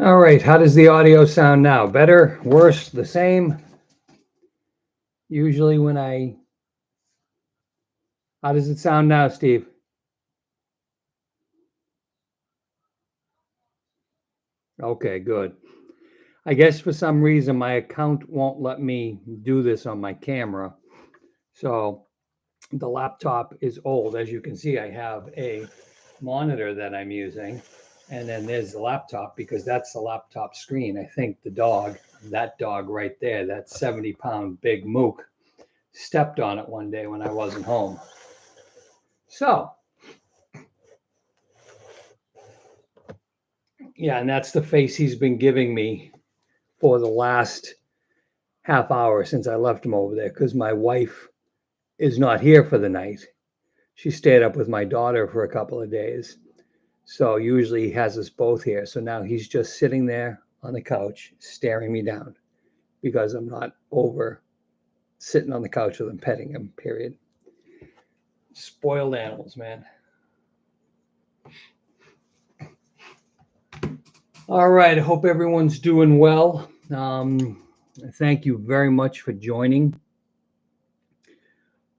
All right, how does the audio sound now? Better, worse, the same? Usually when how does it sound now, Steve? Okay, good. I guess for some reason my account won't let me do this on my camera. So the laptop is old. As you can see, I have a monitor that I'm using. And then there's the laptop because that's the laptop screen. I think that dog right there, that 70-pound big mook, stepped on it one day when I wasn't home. So, yeah, and that's the face he's been giving me for the last half hour since I left him over there because my wife is not here for the night. She stayed up with my daughter for a couple of days. So usually he has us both here. So now he's just sitting there on the couch staring me down because I'm not over sitting on the couch with him petting him, period. Spoiled animals, man. All right. I hope everyone's doing well. Thank you very much for joining.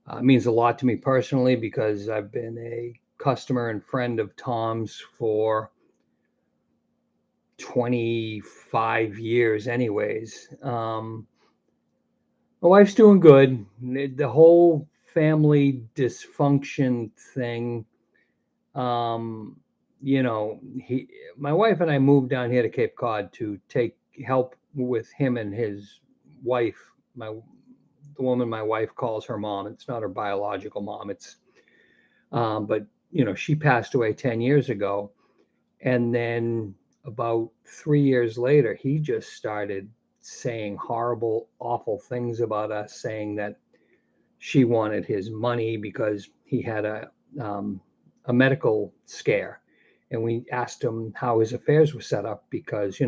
It means a lot to me personally because I've been a customer and friend of Tom's for 25 years, anyways. My wife's doing good. The whole family dysfunction thing, um, my wife and I moved down here to Cape Cod to take help with him and his wife. The woman my wife calls her mom. It's not her biological mom. But she passed away 10 years ago, and then about 3 years later, he just started saying horrible, awful things about us, saying that she wanted his money because he had a medical scare. And we asked him how his affairs were set up because,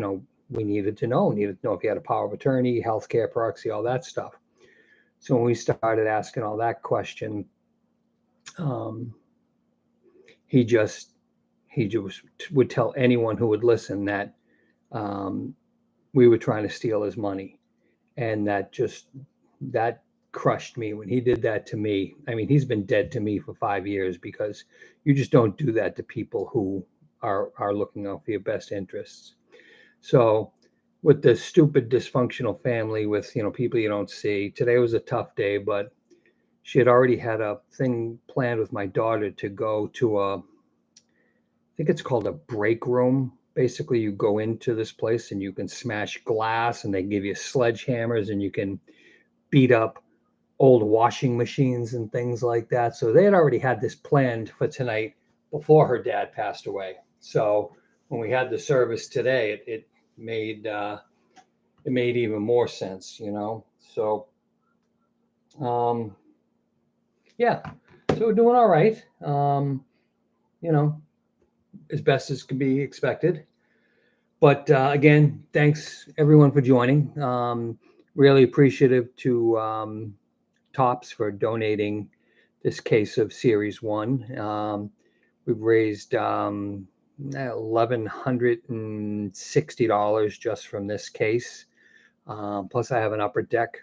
we needed to know. We needed to know if he had a power of attorney, healthcare proxy, all that stuff. So when we started asking all that question, um, he just would tell anyone who would listen that um, we were trying to steal his money, and that crushed me when he did that to me. I mean, he's been dead to me for 5 years because you just don't do that to people who are looking out for your best interests. So with this stupid dysfunctional family with people you don't see, today was a tough day, but she had already had a thing planned with my daughter to go to I think it's called a break room. Basically, you go into this place and you can smash glass, and they give you sledgehammers, and you can beat up old washing machines and things like that. So they had already had this planned for tonight before her dad passed away. So when we had the service today, it made even more sense. So um, yeah, so we're doing all right. You know, as best as can be expected. But again, thanks everyone for joining. Really appreciative to Tops for donating this case of Series 1. We've raised $1,160 just from this case. Plus, I have an upper deck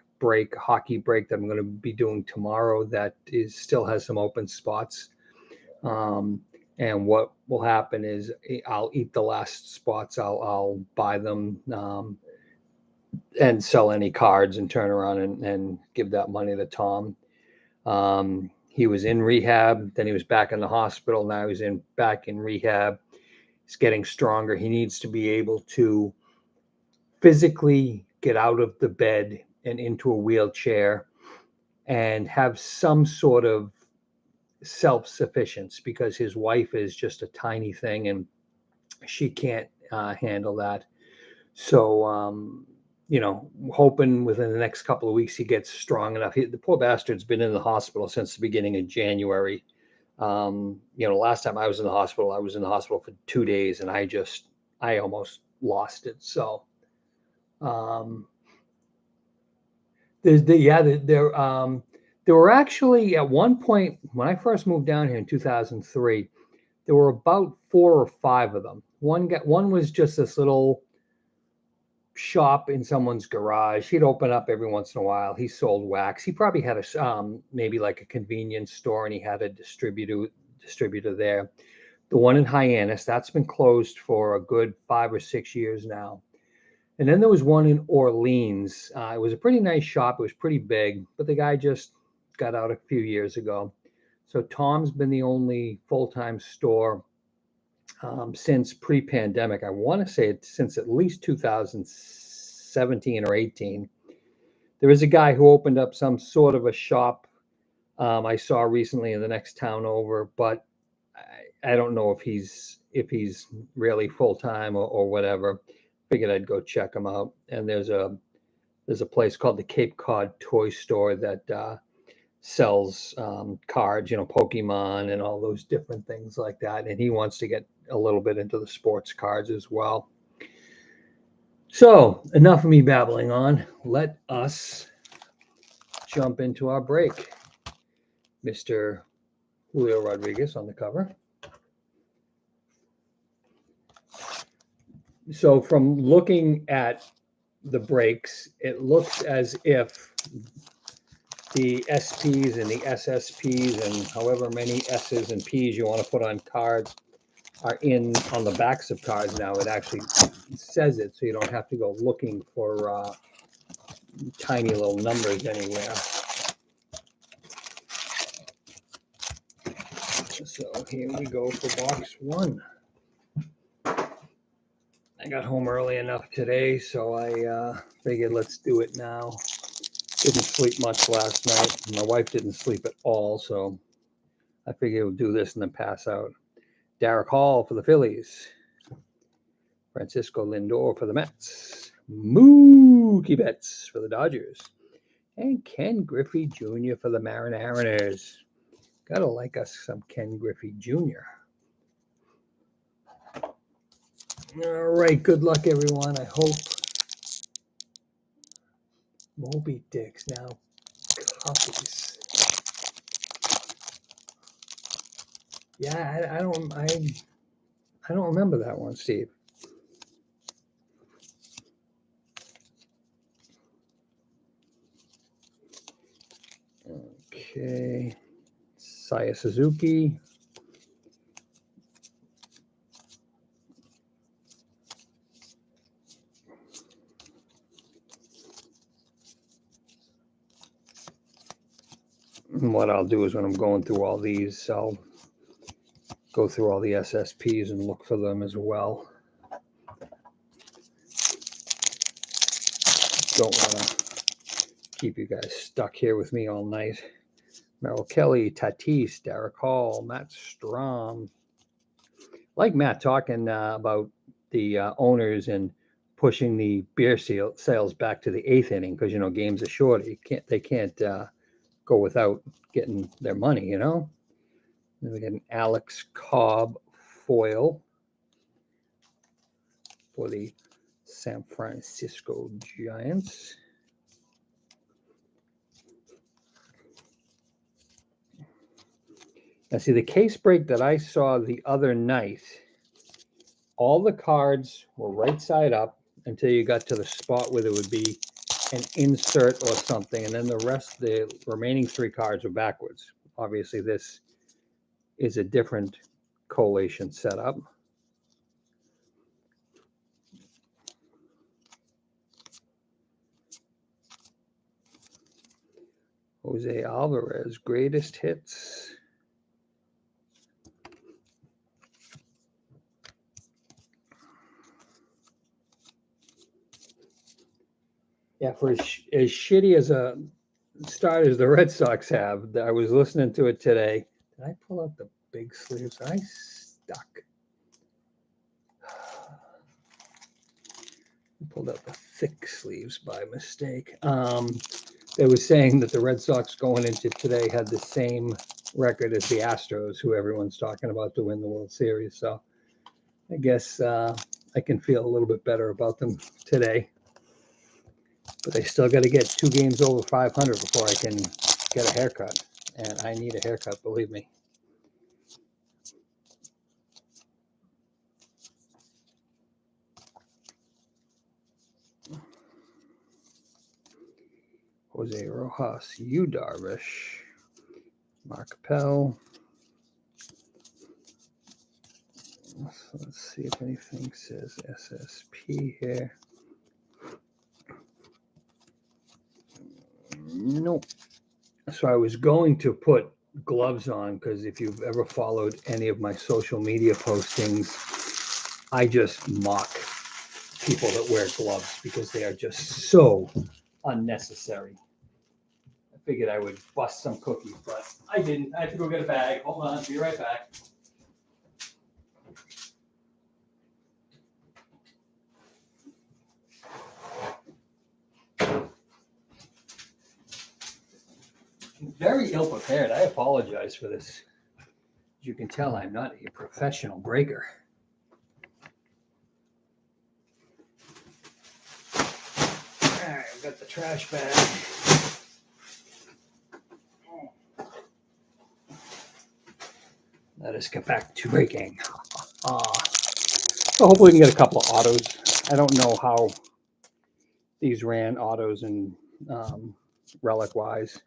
hockey break that I'm going to be doing tomorrow that still has some open spots. And what will happen is I'll eat the last spots. I'll buy them and sell any cards and turn around and give that money to Tom. He was in rehab, then he was back in the hospital. Now he's back in rehab. He's getting stronger. He needs to be able to physically get out of the bed and into a wheelchair and have some sort of self-sufficiency because his wife is just a tiny thing and she can't handle that. So, hoping within the next couple of weeks he gets strong enough. The poor bastard's been in the hospital since the beginning of January. Last time I was in the hospital for 2 days and I almost lost it. So, there were actually at one point when I first moved down here in 2003, there were about 4 or 5 of them. One was just this little shop in someone's garage. He'd open up every once in a while. He sold wax. He probably had maybe like a convenience store, and he had a distributor there. The one in Hyannis, that's been closed for a good 5 or 6 years now. And then there was one in Orleans. It was a pretty nice shop. It was pretty big, but the guy just got out a few years ago. So Tom's been the only full-time store since pre-pandemic. I want to say it since at least 2017 or 18. There is a guy who opened up some sort of a shop I saw recently in the next town over, but I don't know if he's really full-time or whatever. Figured I'd go check him out. And there's a place called the Cape Cod Toy Store that sells cards, Pokemon and all those different things like that. And he wants to get a little bit into the sports cards as well. So enough of me babbling on. Let us jump into our break. Mr. Julio Rodriguez on the cover. So from looking at the breaks, it looks as if the SPs and the SSPs and however many S's and P's you want to put on cards are on the backs of cards now. It actually says it, so you don't have to go looking for tiny little numbers anywhere. So here we go for box one. I got home early enough today, so I figured let's do it now. Didn't sleep much last night. My wife didn't sleep at all, so I figured we'll do this and then pass out. Derek Hall for the Phillies. Francisco Lindor for the Mets. Mookie Betts for the Dodgers. And Ken Griffey Jr. for the Mariners. Gotta like us some Ken Griffey Jr. All right, good luck, everyone. I hope Moby Dicks now copies. Yeah, I don't remember that one, Steve. Okay, Saya Suzuki. And what I'll do is when I'm going through all these, I'll go through all the SSPs and look for them as well. Don't want to keep you guys stuck here with me all night. Merrill Kelly, Tatis, Derek Hall, Matt Strom. Like Matt talking about the owners and pushing the beer sales back to the eighth inning because games are short. They can't go without getting their money. Then we get an Alex Cobb foil for the San Francisco Giants. Now, see, the case break that I saw the other night, all the cards were right side up until you got to the spot where there would be an insert or something, and then the remaining three cards were backwards. Obviously, this is a different collation setup. Jose Alvarez, greatest hits. Yeah, for as shitty as a start as the Red Sox have, I was listening to it today. Did I pull out the big sleeves? I stuck. I pulled out the thick sleeves by mistake. They were saying that the Red Sox going into today had the same record as the Astros, who everyone's talking about to win the World Series. So I guess I can feel a little bit better about them today. But they still got to get 2 games over 500 before I can get a haircut. And I need a haircut, believe me. Jose Rojas, Yu Darvish, Mark Appel. Let's see if anything says SSP here. Nope. So I was going to put gloves on because if you've ever followed any of my social media postings, I just mock people that wear gloves because they are just so unnecessary. I figured I would bust some cookies, but I didn't. I had to go get a bag. Hold on, be right back. Very ill prepared. I apologize for this. As you can tell, I'm not a professional breaker. All right, I've got the trash bag. Let us get back to breaking. So hopefully we can get a couple of autos. I don't know how these ran autos and relic wise.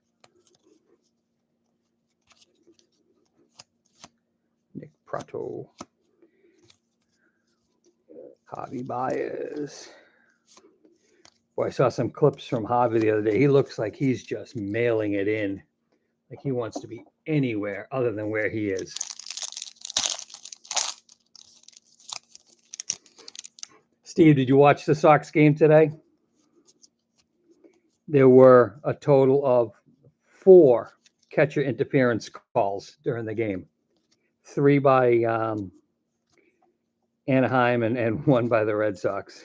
Nick Prato, Javi Baez. Boy, I saw some clips from Javi the other day. He looks like he's just mailing it in. Like he wants to be anywhere other than where he is. Steve, did you watch the Sox game today? There were a total of 4 catcher interference calls during the game. 3 by Anaheim and 1 by the Red Sox.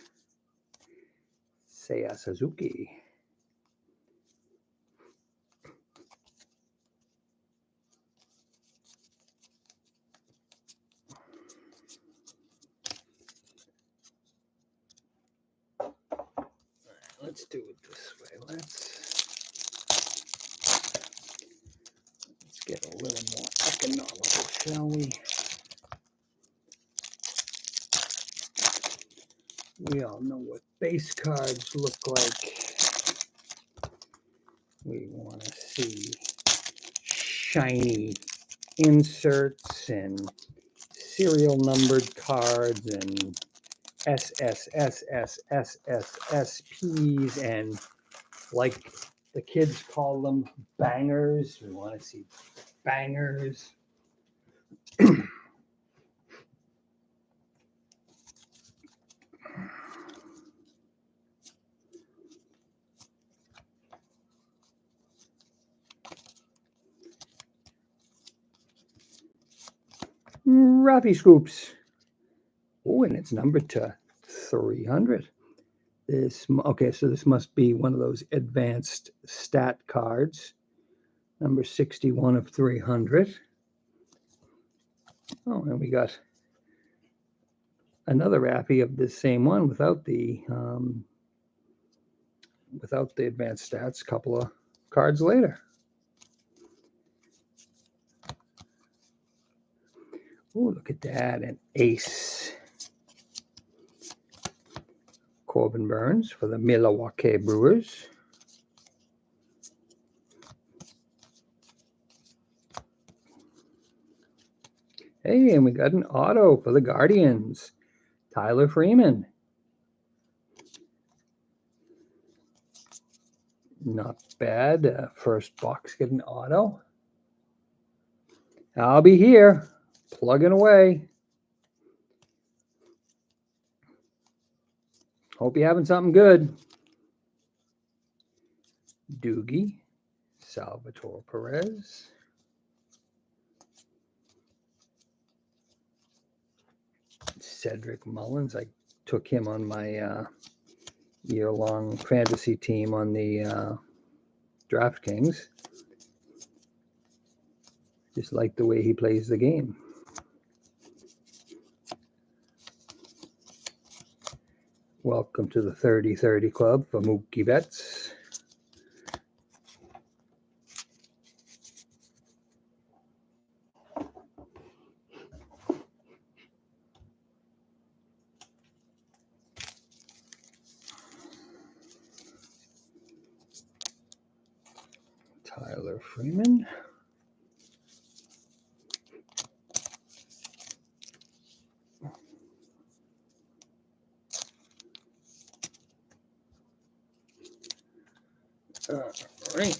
Seiya Suzuki. Let's do it this way. Let's get a little more economical, shall we? We all know what base cards look like. We want to see shiny inserts and serial numbered cards and SSSSSSSPs and, like the kids call them, bangers. We want to see bangers. Raffy Scoops. Oh, and it's numbered to 300. Okay, so this must be one of those advanced stat cards. Number 61 of 300. Oh, and we got another Raffy of this same one without the advanced stats. A couple of cards later. Oh, look at that, an ace. Corbin Burns for the Milwaukee Brewers. Hey, and we got an auto for the Guardians. Tyler Freeman. Not bad. First box, get an auto. I'll be here, plugging away. Hope you're having something good. Doogie, Salvatore Perez. Cedric Mullins. I took him on my year-long fantasy team on the DraftKings. Just like the way he plays the game. Welcome to the 30-30 Club for Mookie Betts. Tyler Freeman. All right.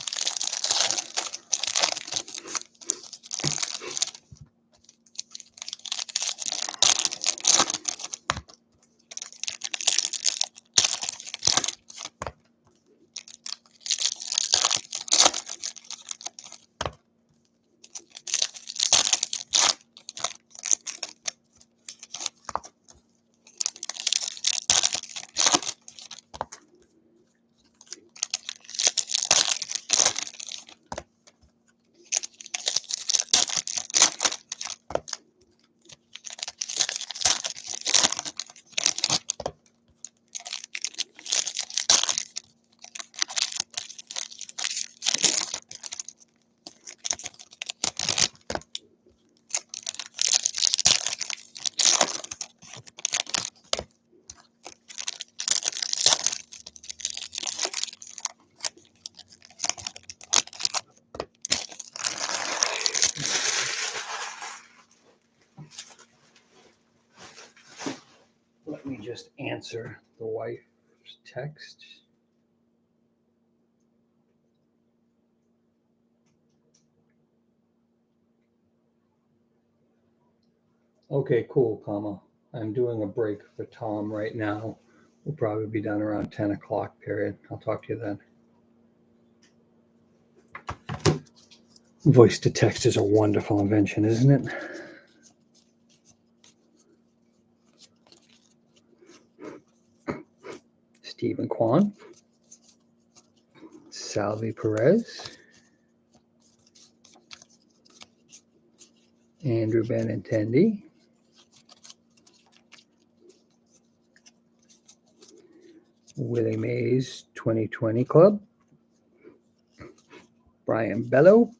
Let me just answer the wife's text. Okay, cool, comma. I'm doing a break for Tom right now. We'll probably be done around 10 o'clock period. I'll talk to you then. Voice to text is a wonderful invention, isn't it? Stephen Kwan, Salvi Perez, Andrew Benintendi, Willie Mays 2020 Club, Brian Bello,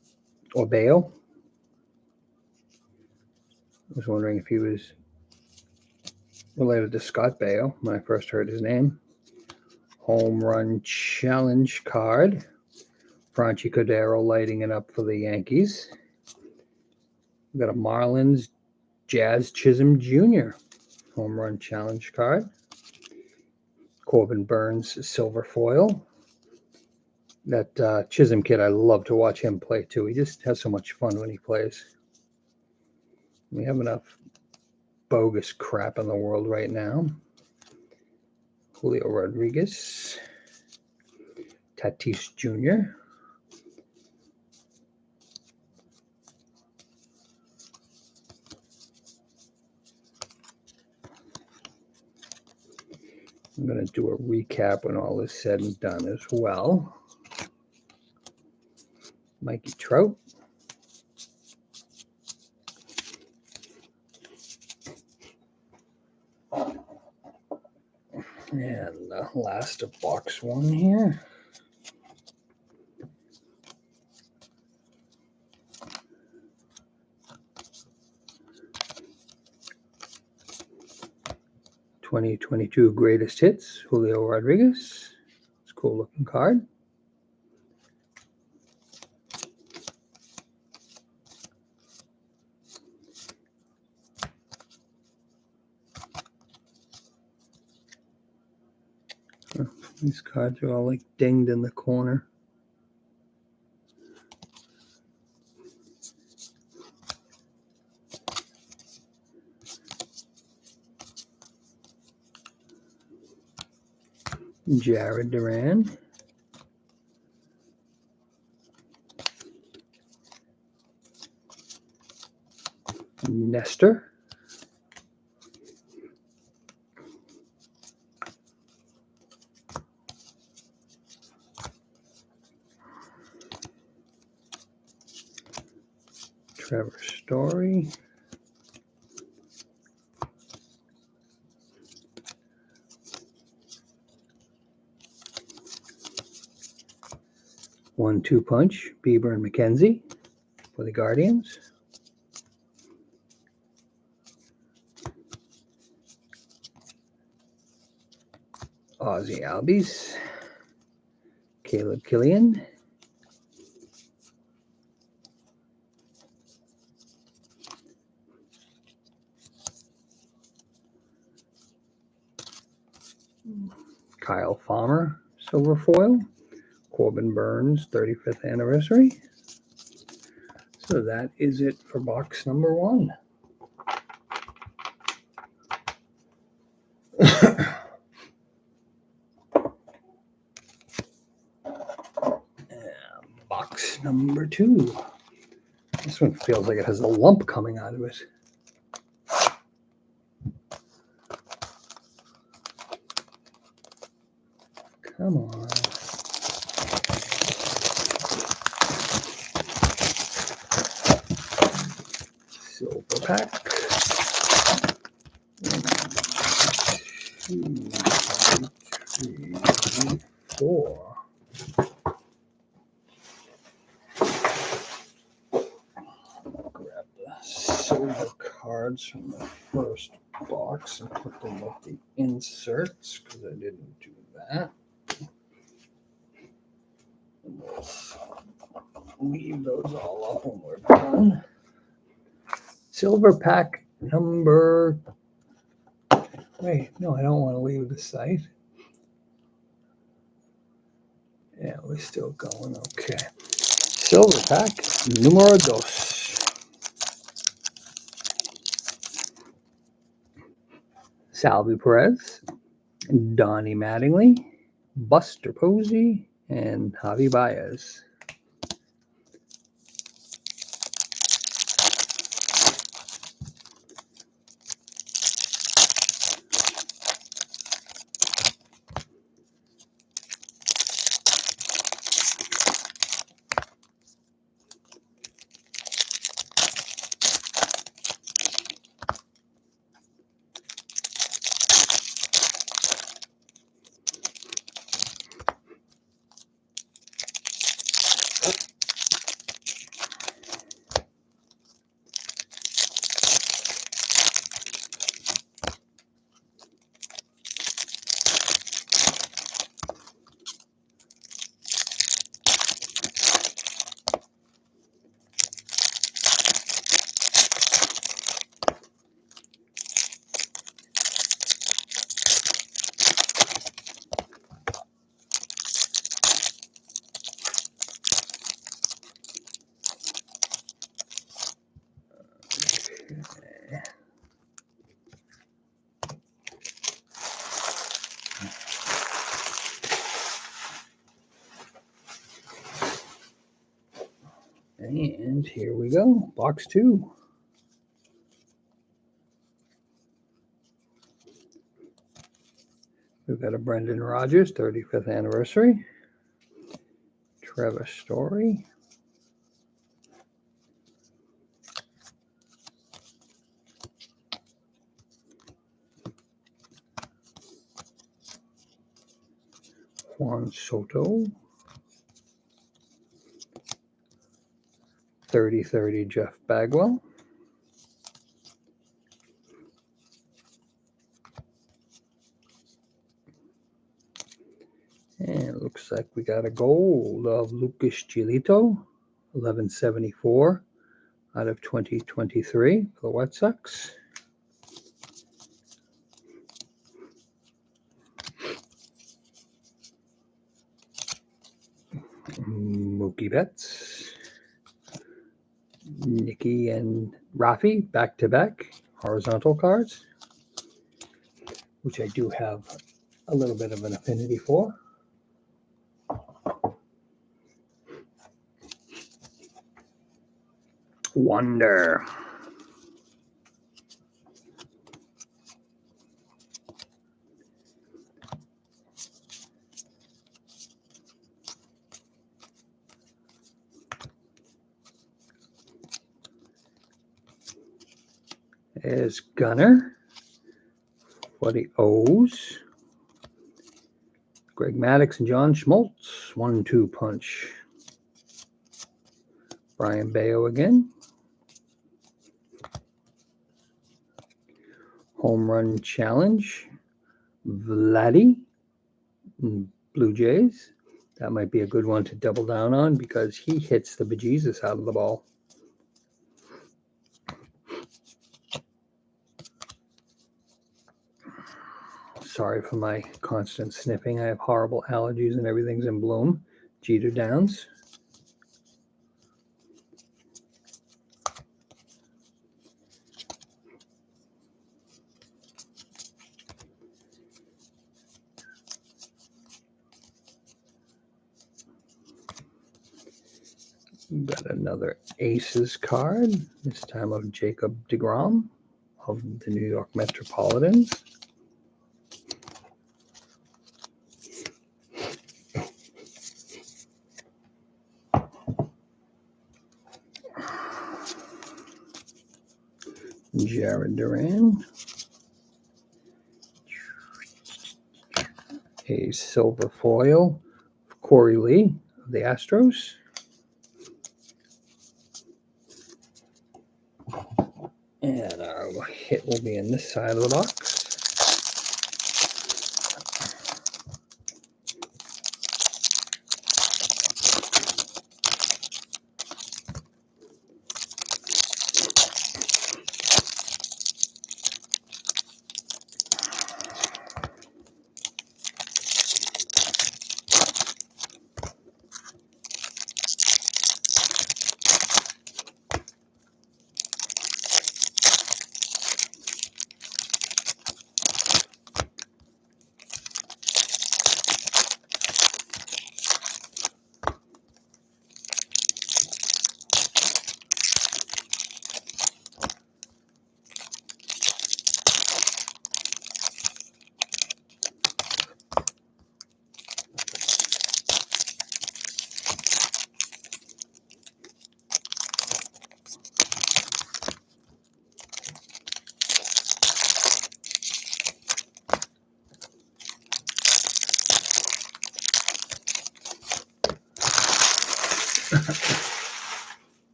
or Bayo. I was wondering if he was related to Scott Baio when I first heard his name. Home Run Challenge card. Franchi Cordero lighting it up for the Yankees. We got a Marlins Jazz Chisholm Jr. Home Run Challenge card. Corbin Burns silver foil. That Chisholm kid, I love to watch him play too. He just has so much fun when he plays. We have enough bogus crap in the world right now. Julio Rodriguez. Tatis Jr. I'm going to do a recap when all is said and done as well. Mikey Trout. And the last of box one here. '22 greatest hits, Julio Rodriguez. It's a cool looking card. These cards are all like dinged in the corner. Jared Duran. Nestor. Trevor Story. One-two punch, Bieber and McKenzie for the Guardians. Ozzie Albies. Caleb Killian. Kyle Farmer, silver foil. Corbin Burns, 35th anniversary. So that is it for box number 1. Box number 2. This one feels like it has a lump coming out of it. Come on. Silver pack. 1, 2, 3, 4. Grab the silver cards from the first box and put them with the inserts because I didn't do that. And we'll leave those all up when we're done. Silver pack number. Wait, no, I don't want to leave the site. Yeah, we're still going. Okay. Silver pack numero 2. Salvi Perez, Donnie Mattingly, Buster Posey, and Javi Baez. And here we go, box 2. We've got a Brendan Rodgers, 35th anniversary. Trevor Story. Juan Soto. 30-30 Jeff Bagwell. And it looks like we got a gold of Lucas Giolito, 1174 out of 2023 for the White Sox. Mookie Betts, Nicky and Rafi back-to-back horizontal cards, which I do have a little bit of an affinity for. Wonder. Is Gunner. For the O's. Greg Maddux and John Schmaltz. 1-2 punch. Brian Bayo again. Home run challenge. Vladdy. Blue Jays. That might be a good one to double down on because he hits the bejesus out of the ball. Sorry for my constant sniffing. I have horrible allergies and everything's in bloom. Jeter Downs. Got another Aces card, this time of Jacob deGrom of the New York Metropolitans. Jared Duran. A silver foil of Corey Lee of the Astros. And our hit will be in this side of the box.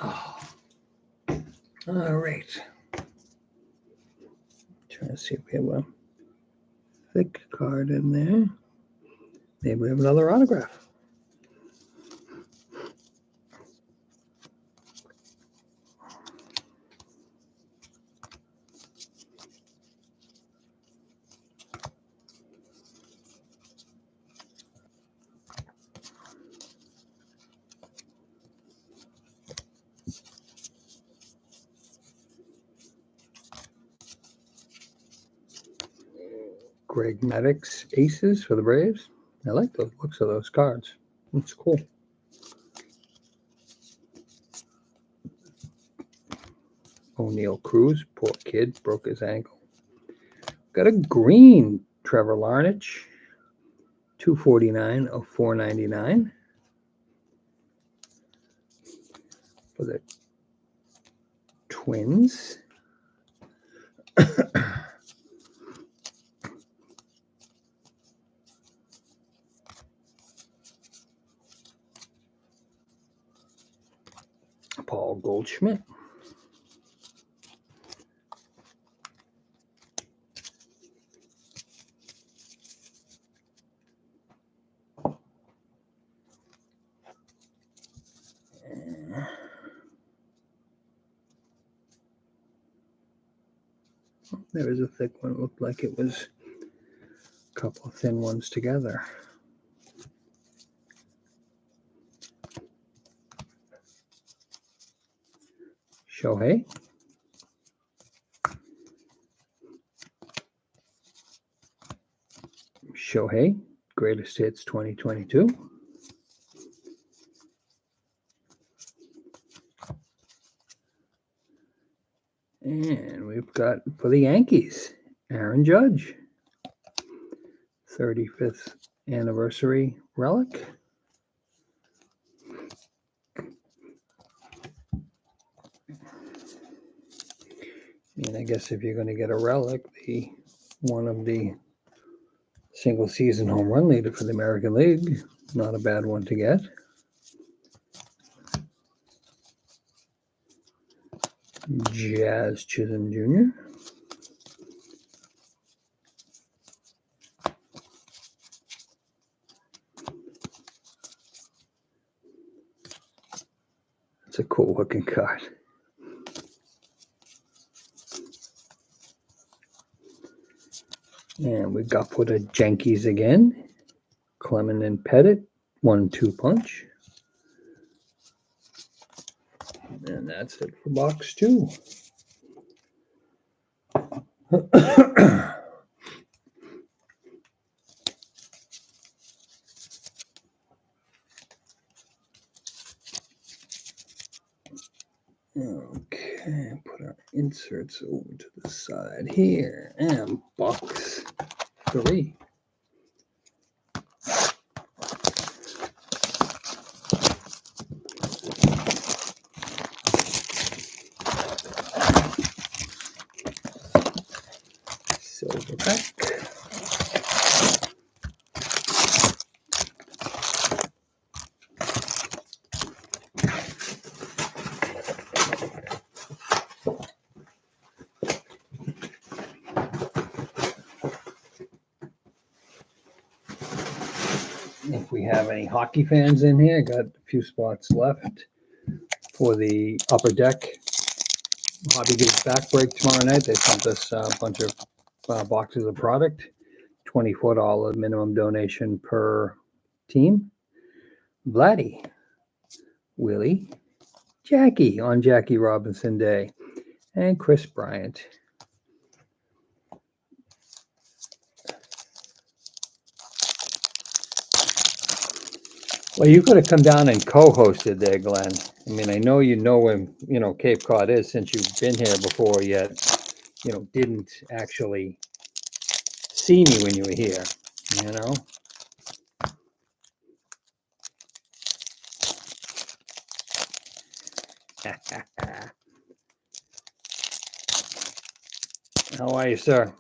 Oh. All right. Trying to see if we have a thick card in there. Maybe we have another autograph. Greg Maddux Aces for the Braves. I like the looks of those cards. That's cool. O'Neill Cruz, poor kid, broke his ankle. Got a green Trevor Larnach, 249 of 499 for the Twins. Paul Goldschmidt. There was a thick one. It looked like it was a couple of thin ones together. Shohei. Shohei, Greatest Hits 2022. And we've got for the Yankees, Aaron Judge, 35th anniversary relic. And I guess if you're going to get a relic, one of the single season home run leader for the American League, not a bad one to get. Jazz Chisholm Jr. It's a cool looking card. And we got for the Yankees again. Clemens and Pettit, 1-2 punch. And that's it for box 2. Okay, put our inserts over to the side here. And box 3. Silverback. If we have any hockey fans in here, got a few spots left for the upper deck. Hobby gives back break tomorrow night. They sent us a bunch of boxes of product. $24 minimum donation per team. Vladdy, Willie, Jackie on Jackie Robinson Day, and Chris Bryant. Well, you could have come down and co-hosted there, Glenn. I mean, I know where, Cape Cod is since you've been here before, yet, didn't actually see me when you were here, How are you, sir?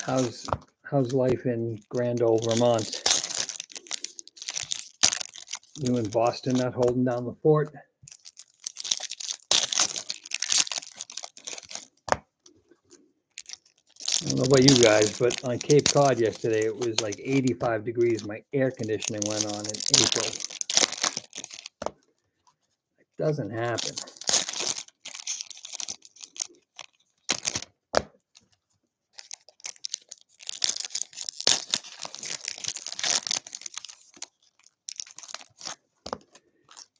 How's life in Grand Ole, Vermont? You in Boston not holding down the fort? I don't know about you guys, but on Cape Cod yesterday, it was like 85 degrees. My air conditioning went on in April. It doesn't happen.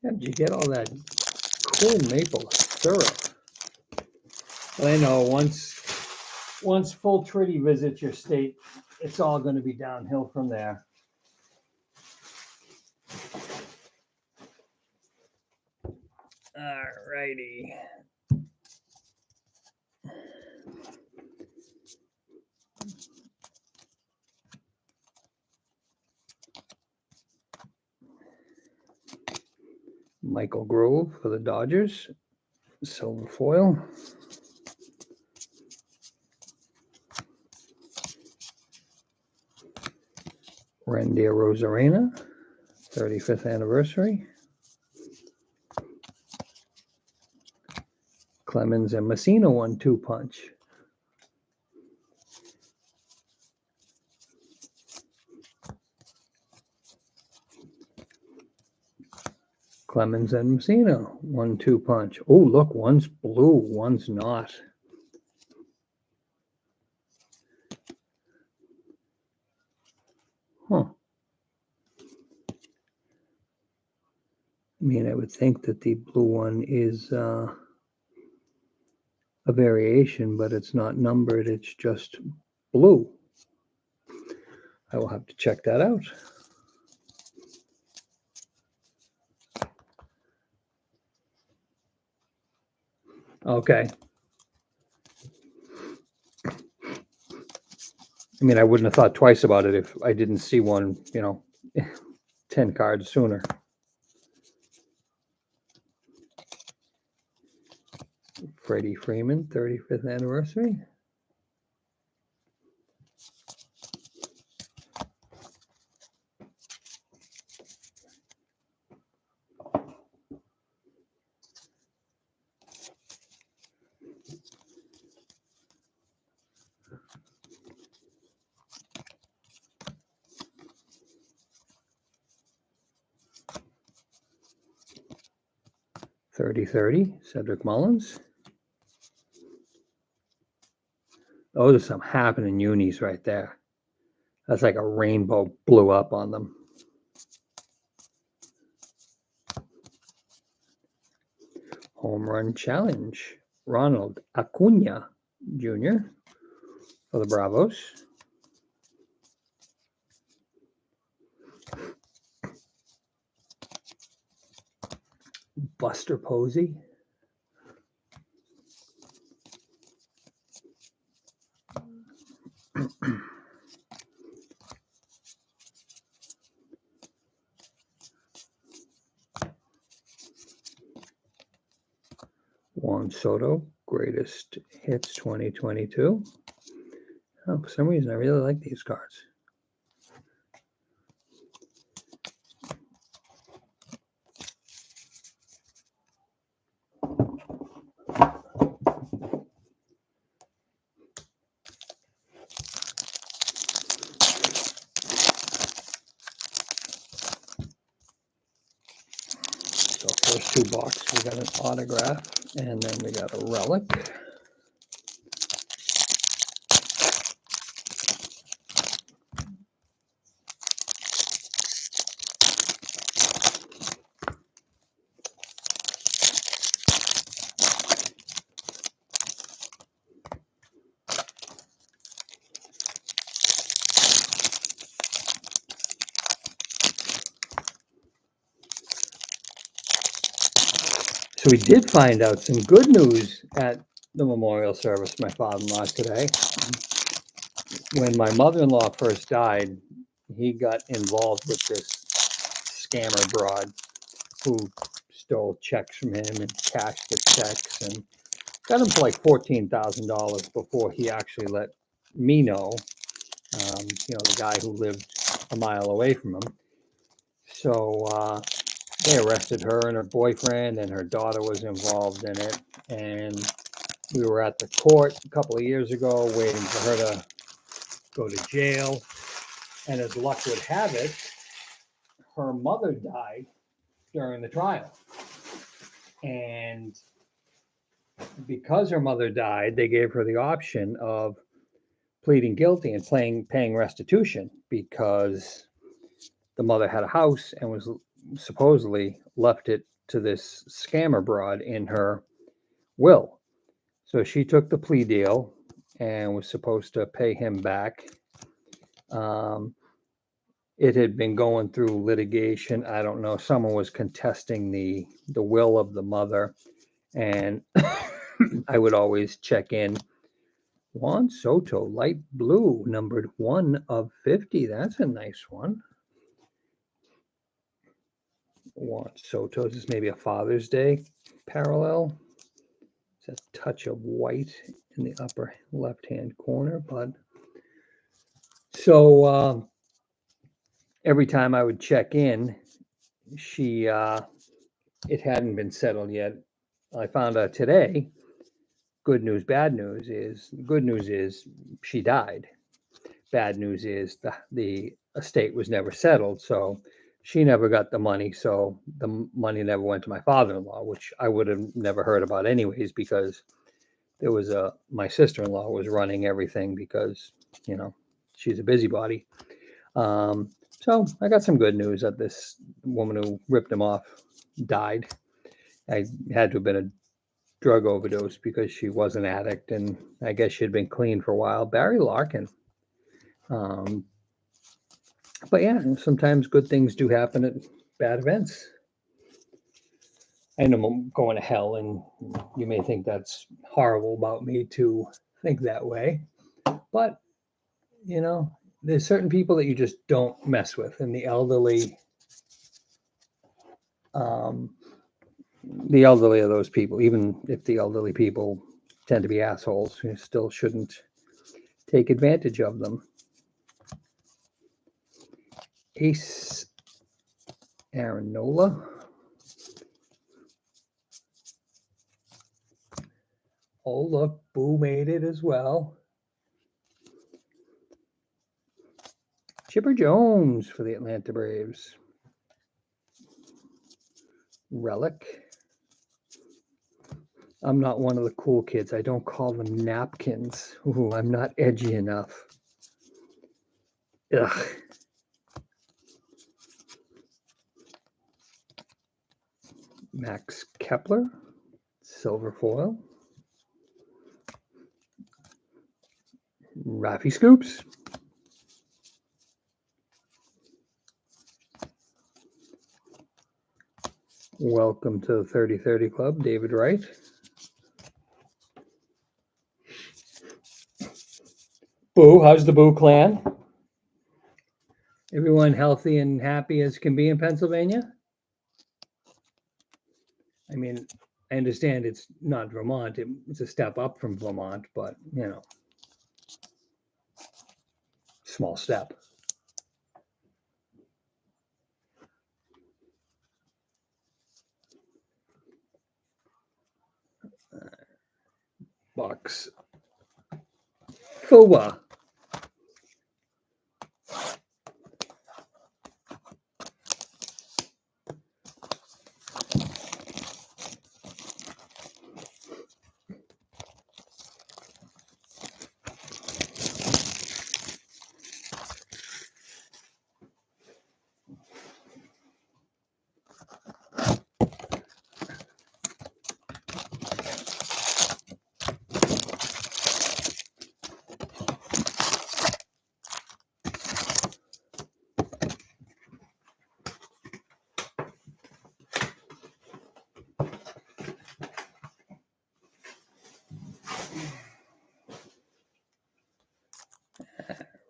How did you get all that cool maple syrup? Well, I know once Full Tritty visits your state, it's all going to be downhill from there. All righty. Michael Grove for the Dodgers, silver foil. Randy Rosarena, 35th anniversary. Clemens and Messina 1-2 punch. Clemens and Messina 1-2 punch. Oh, look, one's blue, one's not. Huh. I mean, I would think that the blue one is a variation, but it's not numbered. It's just blue. I will have to check that out. Okay. I mean, I wouldn't have thought twice about it if I didn't see one, 10 cards sooner. Freddie Freeman, 35th anniversary. 30-30, Cedric Mullins. Oh, there's some happening unis right there. That's like a rainbow blew up on them. Home run challenge. Ronald Acuna Jr. for the Bravos. Buster Posey. Juan Soto, greatest hits 2022. Oh, for some reason, I really like these cards. So first two boxes, we got an autograph, and then we got a relic. So we did find out some good news at the memorial service for my father-in-law today. When my mother-in-law first died, he got involved with this scammer broad who stole checks from him and cashed the checks and got him for like $14,000 before he actually let me know, the guy who lived a mile away from him. So they arrested her and her boyfriend, and her daughter was involved in it. And we were at the court a couple of years ago waiting for her to go to jail. And as luck would have it, her mother died during the trial. And because her mother died, they gave her the option of pleading guilty and paying restitution, because the mother had a house and was supposedly left it to this scammer broad in her will. So she took the plea deal and was supposed to pay him back. It had been going through litigation. I don't know. Someone was contesting the will of the mother, and I would always check in. Juan Soto, light blue, numbered 1 of 50. That's a nice one. Juan Soto. This is maybe a Father's Day parallel. It's a touch of white in the upper left-hand corner, but so every time I would check in, it hadn't been settled yet. I found out today. Good news, bad news is, good news is she died. Bad news is the estate was never settled, so she never got the money. So the money never went to my father-in-law, which I would have never heard about anyways, because there was my sister-in-law was running everything, because she's a busybody. So I got some good news that this woman who ripped him off died. I had to have been a drug overdose, because she was an addict, and I guess she'd been clean for a while. Barry Larkin. But yeah, sometimes good things do happen at bad events. I know I'm going to hell, and you may think that's horrible about me to think that way, but there's certain people that you just don't mess with, and the elderly are those people. Even if the elderly people tend to be assholes, you still shouldn't take advantage of them. Ace Aaron Nola. Oh, look, Boo made it as well. Chipper Jones for the Atlanta Braves. Relic. I'm not one of the cool kids. I don't call them napkins. Ooh, I'm not edgy enough. Ugh. Max Kepler, silver foil. Raffy Scoops. Welcome to the 30-30 Club, David Wright. Boo, how's the Boo clan? Everyone healthy and happy as can be in Pennsylvania? I mean, I understand it's not Vermont. It's a step up from Vermont, but, you know, small step. Box. FOA.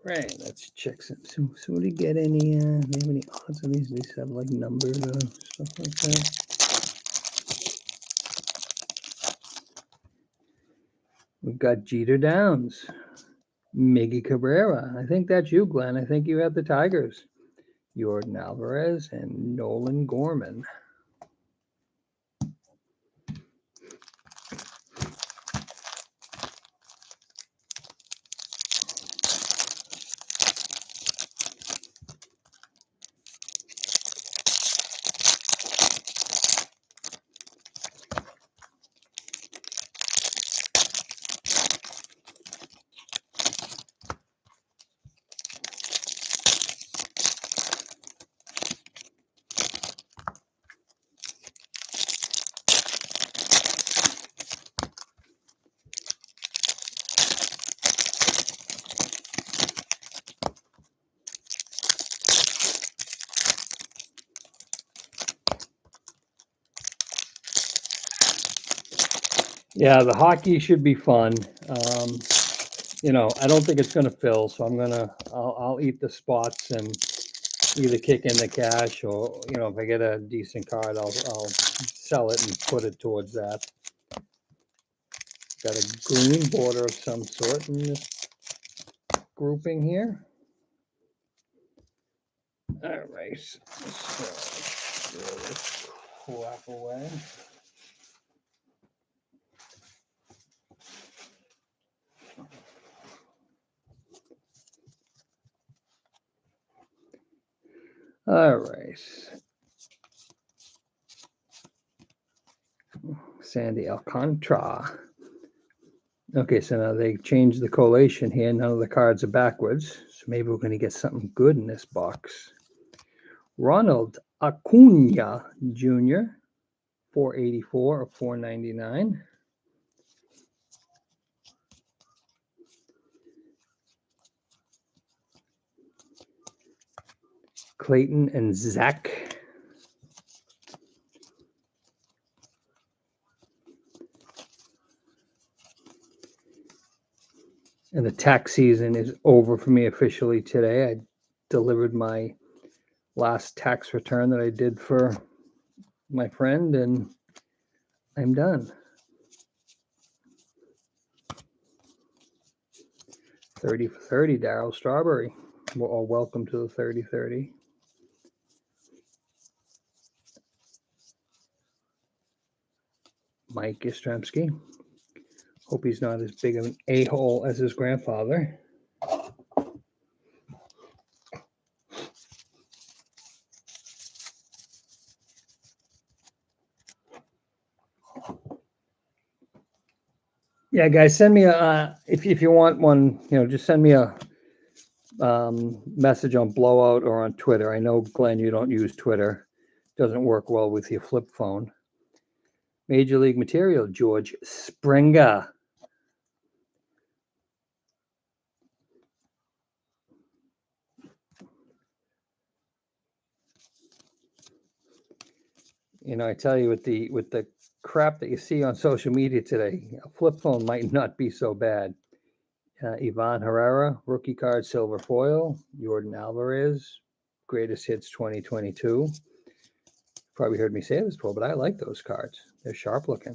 Right, let's check some. So, do you get any? Do you have any odds on these? These have like numbers or stuff like that. We've got Jeter Downs, Miggy Cabrera. I think that's you, Glenn. I think you have the Tigers. Jordan Alvarez and Nolan Gorman. Yeah, the hockey should be fun. You know, I don't think it's going to fill, so I'll eat the spots and either kick in the cash or, you know, if I get a decent card, I'll sell it and put it towards that. Got a green border of some sort in this grouping here. All right, so throw this crap away. All right. Sandy Alcantara. Okay, so now they changed the collation here. None of the cards are backwards. So maybe we're going to get something good in this box. Ronald Acuna Jr., 484 or 499. Clayton and Zach. And the tax season is over for me officially today. I delivered my last tax return that I did for my friend, and I'm done. 30 for 30, Darryl Strawberry. Well, welcome to the 30-30. Mike Yastrzemski. Hope he's not as big of an a-hole as his grandfather. Yeah, guys, send me a if you want one, just send me a message on Blowout or on Twitter. I know, Glenn, you don't use Twitter. Doesn't work well with your flip phone. Major League Material, George Springer. I tell you, with the crap that you see on social media today, a flip phone might not be so bad. Ivan Herrera, rookie card, silver foil. Jordan Alvarez, greatest hits 2022. Probably heard me say this before, but I like those cards. They're sharp looking.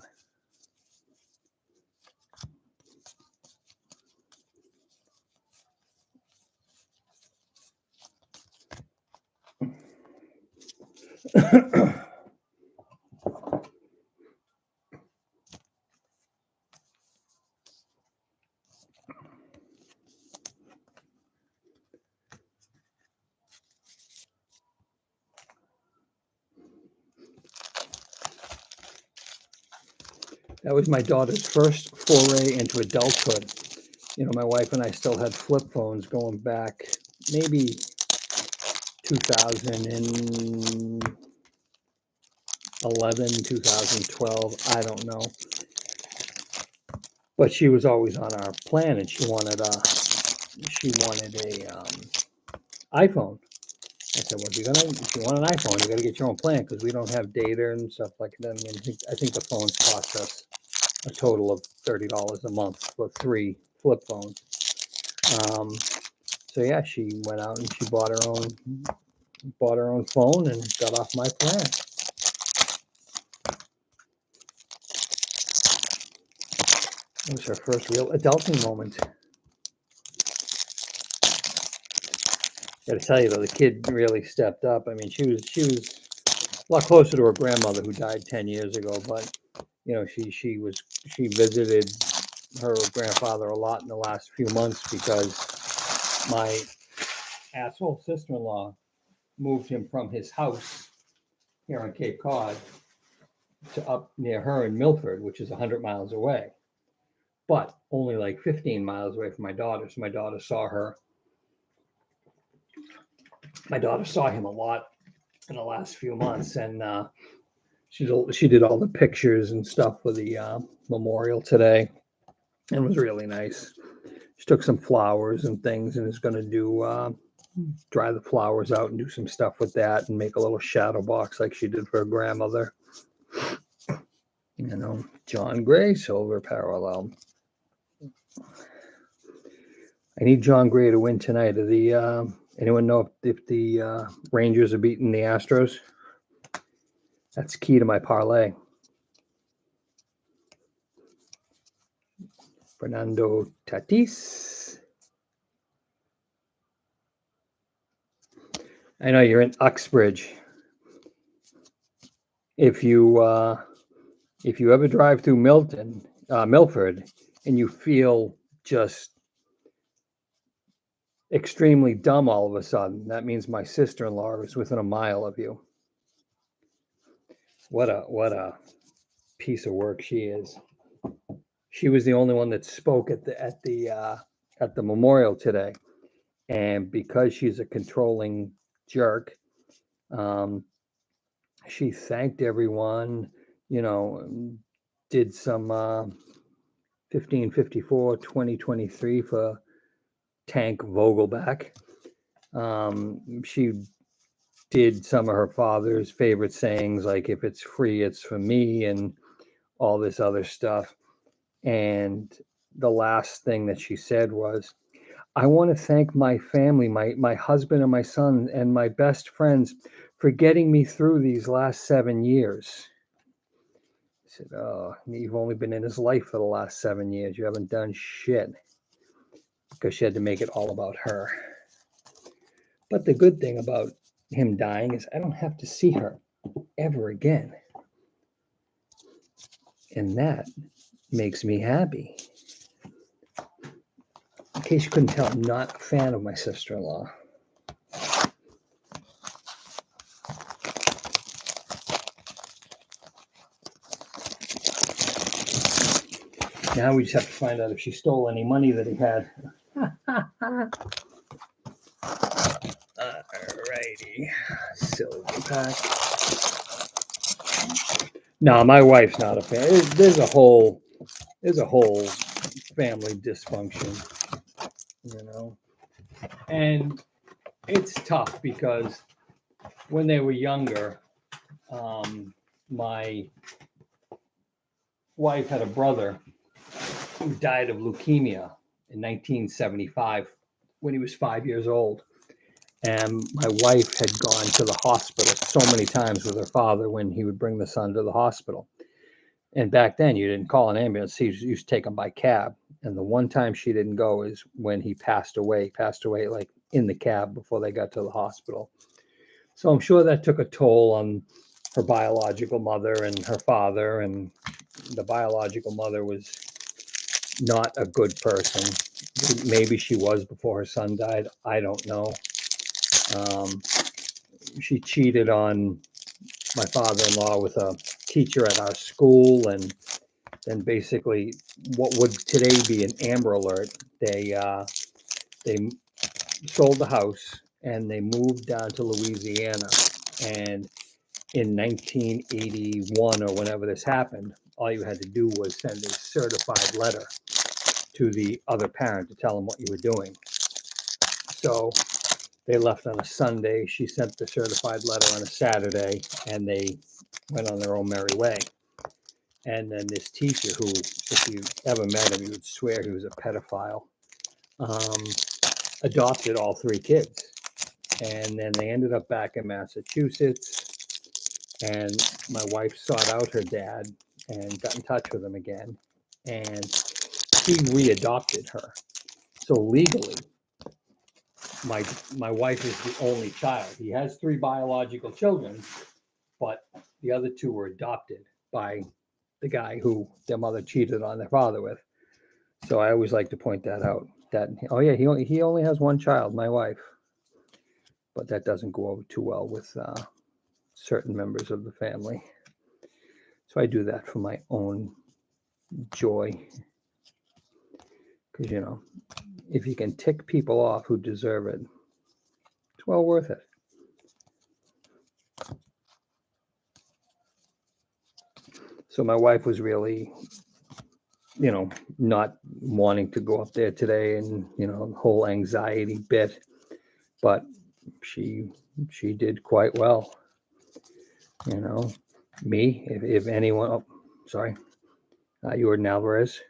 That was my daughter's first foray into adulthood. My wife and I still had flip phones going back maybe 2011, 2012. I don't know. But she was always on our plan, and she wanted a iPhone. I said, well, if you want an iPhone, you got to get your own plan, because we don't have data and stuff like that. I think the phones cost us a total of $30 a month for 3 flip phones. So yeah, she went out and she bought her own phone and got off my plan. It was her first real adulting moment. Got to tell you though, the kid really stepped up. I mean, she was a lot closer to her grandmother, who died 10 years ago, but she visited her grandfather a lot in the last few months, because my asshole sister-in-law moved him from his house here on Cape Cod to up near her in Milford, which is 100 miles away, but only like 15 miles away from my daughter. So my daughter saw him a lot in the last few months, and she did all the pictures and stuff for the memorial today, and it was really nice. She took some flowers and things, and is going to do dry the flowers out and do some stuff with that, and make a little shadow box like she did for her grandmother. John Gray, silver parallel. I need John Gray to win tonight. Anyone know if the Rangers are beating the Astros? That's key to my parlay. Fernando Tatis. I know you're in Uxbridge. If you ever drive through Milford, and you feel just extremely dumb all of a sudden, that means my sister-in-law is within a mile of you. What a piece of work she is. She was the only one that spoke at the memorial today, and because she's a controlling jerk, she thanked everyone. Did some 1554 2023 for Tank Vogelback. She did some of her father's favorite sayings, like, if it's free, it's for me, and all this other stuff. And the last thing that she said was, I want to thank my family, my husband and my son and my best friends, for getting me through these last 7 years. I said, oh, you've only been in his life for the last 7 years. You haven't done shit. Because she had to make it all about her. But the good thing about him dying is I don't have to see her ever again. And that makes me happy. In case you couldn't tell, I'm not a fan of my sister-in-law. Now we just have to find out if she stole any money that he had. Alrighty, silver pack. No, my wife's not a fan. There's a whole family dysfunction, you know, and it's tough because when they were younger, my wife had a brother who died of leukemia in 1975 when he was 5 years old. And my wife had gone to the hospital so many times with her father when he would bring the son to the hospital. And back then, you didn't call an ambulance. He used to take him by cab. And the one time she didn't go is when he passed away like in the cab before they got to the hospital. So I'm sure that took a toll on her biological mother and her father. And the biological mother was not a good person. Maybe she was before her son died. I don't know. She cheated on my father-in-law with a teacher at our school, and then basically what would today be an Amber Alert, they sold the house and they moved down to Louisiana. And in 1981 or whenever this happened, all you had to do was send a certified letter to the other parent to tell them what you were doing. So they left on a Sunday. She sent the certified letter on a Saturday, and they went on their own merry way. And then this teacher, who, if you ever met him, you would swear he was a pedophile, adopted all three kids. And then they ended up back in Massachusetts. And my wife sought out her dad and got in touch with him again. And he readopted her. So legally, my wife is the only child. He has three biological children, but the other two were adopted by the guy who their mother cheated on their father with. So I always like to point that out. That, oh yeah, he only has one child, my wife, but that doesn't go over too well with certain members of the family. So I do that for my own joy, because if you can tick people off who deserve it, it's well worth it. So my wife was really, not wanting to go up there today, and the whole anxiety bit, but she did quite well. Me, if anyone, oh, sorry, Jordan Alvarez.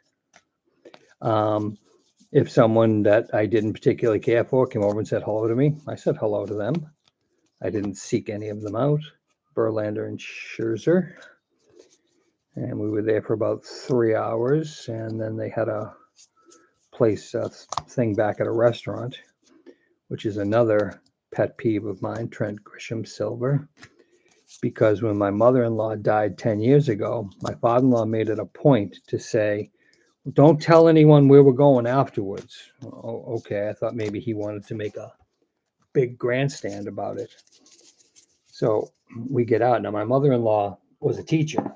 If someone that I didn't particularly care for came over and said hello to me, I said hello to them. I didn't seek any of them out. Verlander and Scherzer. And we were there for about 3 hours, and then they had a place thing back at a restaurant, which is another pet peeve of mine, Trent Grisham Silver. Because when my mother-in-law died 10 years ago, my father-in-law made it a point to say, don't tell anyone where we're going afterwards. Oh, okay, I thought maybe he wanted to make a big grandstand about it. So we get out. Now, my mother-in-law was a teacher,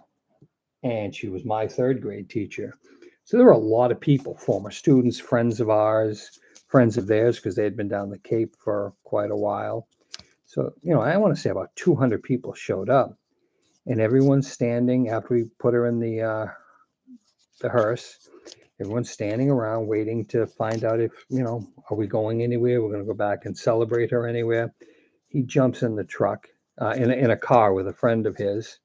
and she was my third grade teacher. So there were a lot of people, former students, friends of ours, friends of theirs, because they had been down the Cape for quite a while. So, I want to say about 200 people showed up, and everyone's standing after we put her in the hearse. Everyone's standing around waiting to find out if, are we going anywhere? We're going to go back and celebrate her anywhere. He jumps in the truck, in a car with a friend of his.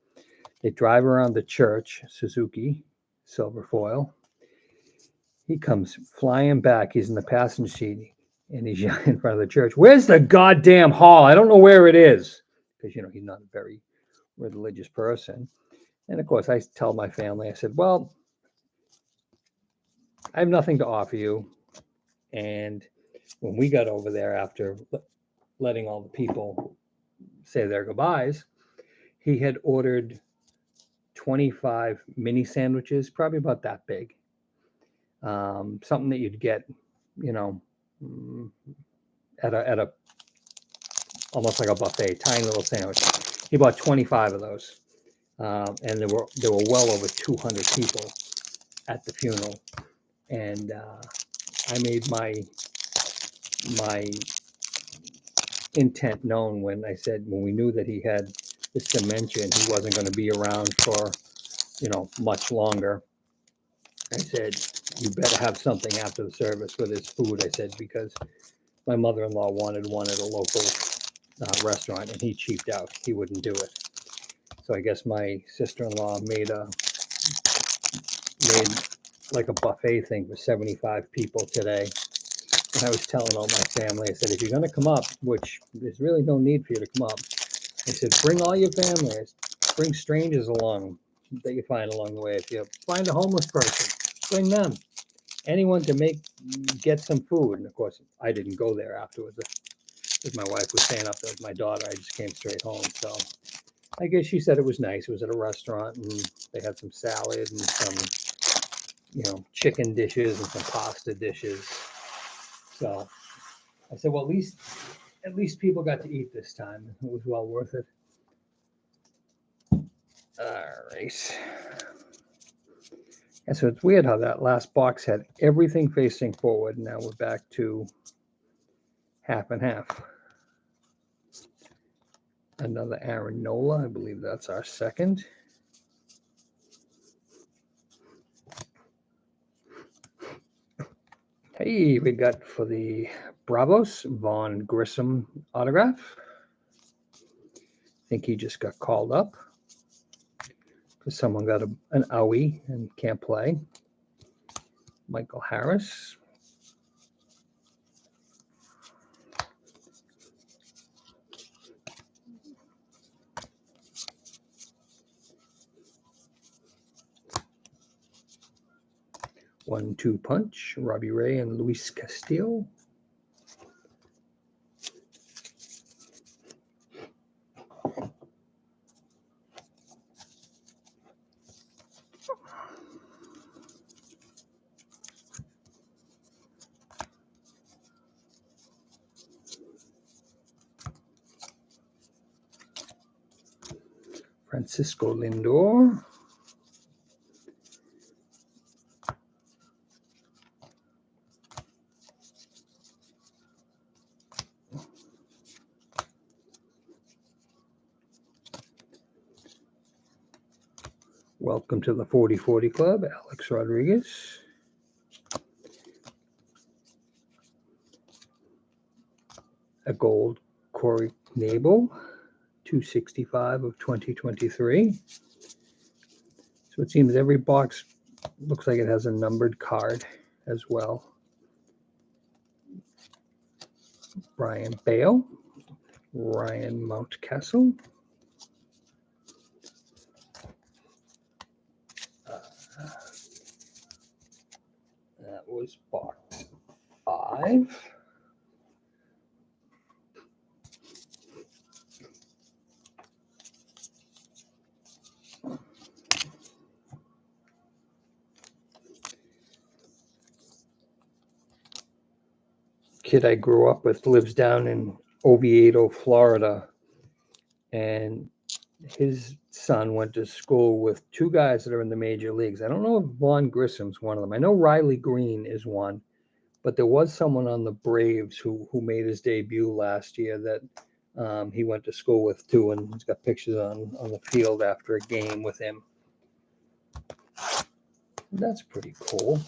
They drive around the church, Suzuki, silver foil. He comes flying back. He's in the passenger seat, and he's yelling in front of the church, "Where's the goddamn hall? I don't know where it is." Because, he's not a very religious person. And, of course, I tell my family, I said, well, I have nothing to offer you. And when we got over there after letting all the people say their goodbyes, he had ordered 25 mini sandwiches, probably about that big. Something that you'd get, at a almost like a buffet, tiny little sandwich. He bought 25 of those, and there were well over 200 people. at the funeral, and I made my intent known when we knew that he had this dementia and he wasn't going to be around for much longer. I said, you better have something after the service with his food. I said, because my mother-in-law wanted one at a local restaurant, and he cheaped out. He wouldn't do it. So I guess my sister-in-law made like a buffet thing for 75 people today. And I was telling all my family, I said, if you're going to come up, which there's really no need for you to come up, I said, bring all your family. Bring strangers along that you find along the way. If you find a homeless person, bring them. Anyone to get some food. And of course, I didn't go there afterwards. Because my wife was staying up there with my daughter. I just came straight home. So I guess she said it was nice. It was at a restaurant, and they had some salad and some, chicken dishes and some pasta dishes. So I said, well, at least people got to eat this time. It was well worth it. All right. And so it's weird how that last box had everything facing forward. Now we're back to half and half. Another Aaron Nola. I believe that's our second. Hey, we got for the Bravos, Vaughn Grissom autograph. I think he just got called up because someone got an owie and can't play. Michael Harris. One-two punch, Robbie Ray and Luis Castillo. Francisco Lindor. Welcome to the 40-40 Club, Alex Rodriguez. A gold Corey Knebel, 265 of 2023. So it seems every box looks like it has a numbered card as well. Brian Bale, Ryan Mountcastle. That was box 5. Kid I grew up with lives down in Oviedo, Florida, and his son went to school with 2 guys that are in the major leagues. I don't know if Vaughn Grissom's one of them. I know Riley Green is one, but there was someone on the Braves who made his debut last year that he went to school with too, and he's got pictures on the field after a game with him. That's pretty cool.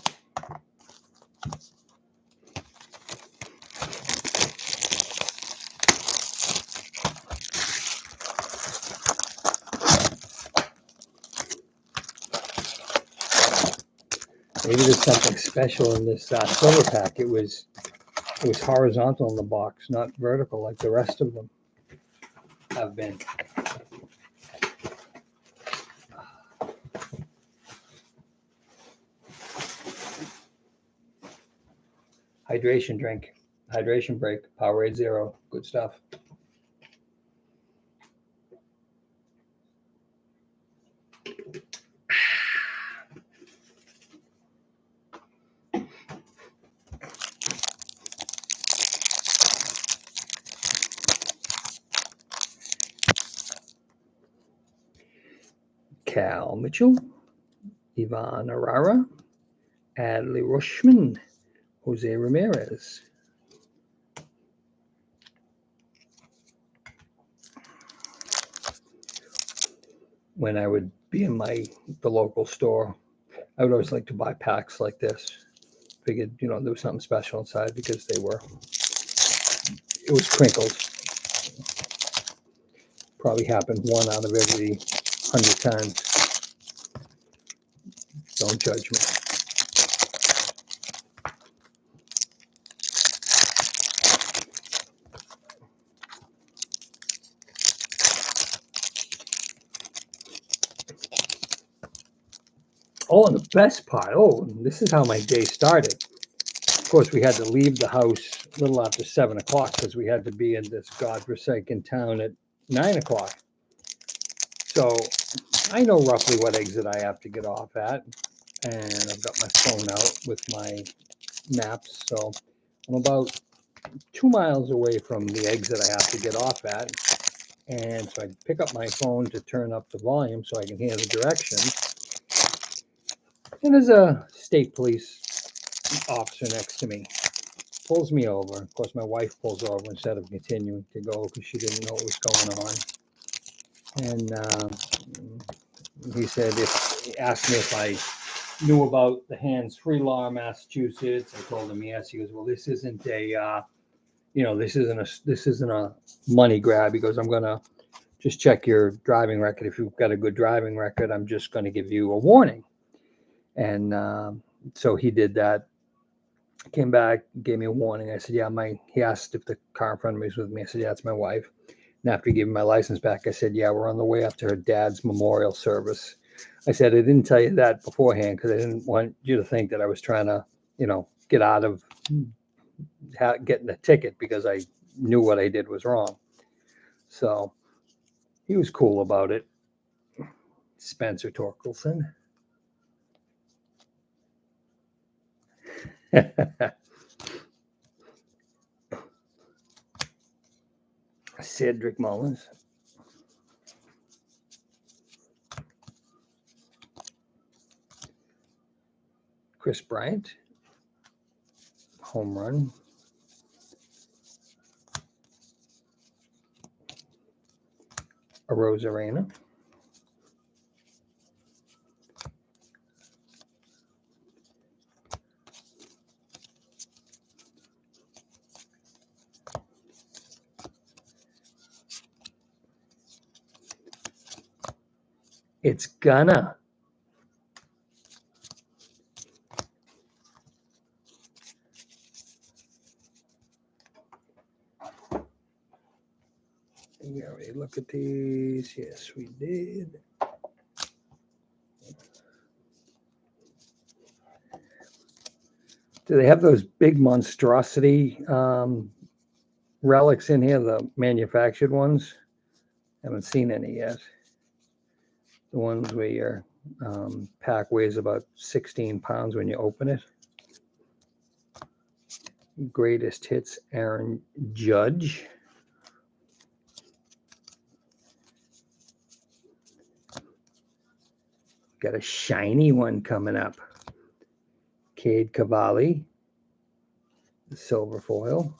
Maybe there's something special in this silver pack. It was horizontal in the box, not vertical like the rest of them have been. Hydration drink, hydration break, Powerade Zero, good stuff. Cal Mitchell, Ivan Arara, Adley Rushman, Jose Ramirez. When I would be in the local store, I would always like to buy packs like this. Figured, there was something special inside because it was crinkled. Probably happened 1 out of every 100 times. Don't judge me. Oh, and the best part, this is how my day started. Of course, we had to leave the house a little after 7 o'clock because we had to be in this godforsaken town at 9 o'clock. So I know roughly what exit I have to get off at, and I've got my phone out with my maps. So I'm about 2 miles away from the exit I have to get off at. And so I pick up my phone to turn up the volume so I can hear the directions. And there's a state police officer next to me. Pulls me over. Of course, my wife pulls over instead of continuing to go because she didn't know what was going on. And he asked me if I knew about the hands-free law in Massachusetts. I told him yes. He goes, well, this isn't this isn't a money grab. He goes, I'm gonna just check your driving record. If you've got a good driving record, I'm just going to give you a warning. And so he did that. Came back, gave me a warning. I said, yeah, he asked if the car in front of me was with me. I said, yeah, it's my wife. And after he gave me my license back, I said, yeah, we're on the way up to her dad's memorial service. I said, I didn't tell you that beforehand because I didn't want you to think that I was trying to, get out of getting a ticket because I knew what I did was wrong. So he was cool about it. Spencer Torkelson. Cedric Mullins. Chris Bryant. Home run. Arozarena. It's gonna. We already look at these. Yes, we did. Do they have those big monstrosity relics in here, the manufactured ones? Haven't seen any yet. The ones where your pack weighs about 16 pounds when you open it. Greatest hits, Aaron Judge. Got a shiny one coming up. Cade Cavalli, the silver foil.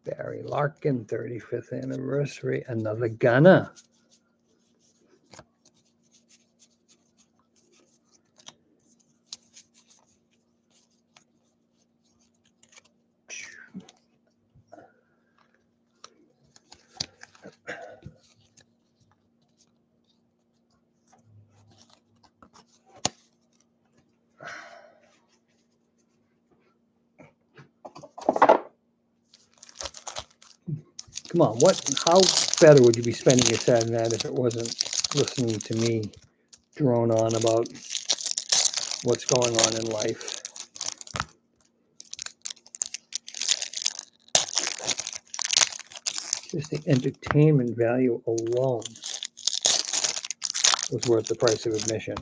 Barry Larkin, 35th anniversary. Another gunner. Come on, how better would you be spending your Saturday night if it wasn't listening to me drone on about what's going on in life? Just the entertainment value alone was worth the price of admission.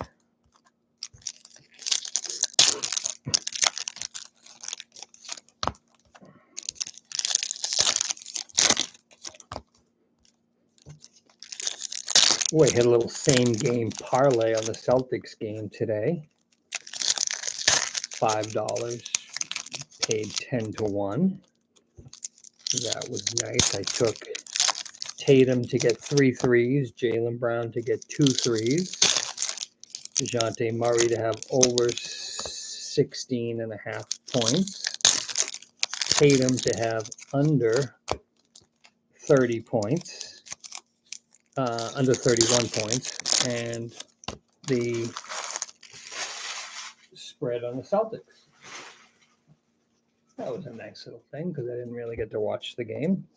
Oh, I had a little same game parlay on the Celtics game today. $5, paid 10-1. That was nice. I took Tatum to get 3 threes, Jaylen Brown to get 2 threes, DeJounte Murray to have over 16.5 points, Tatum to have under 30 points, under 31 points, and the spread on the Celtics. That was a nice little thing because I didn't really get to watch the game.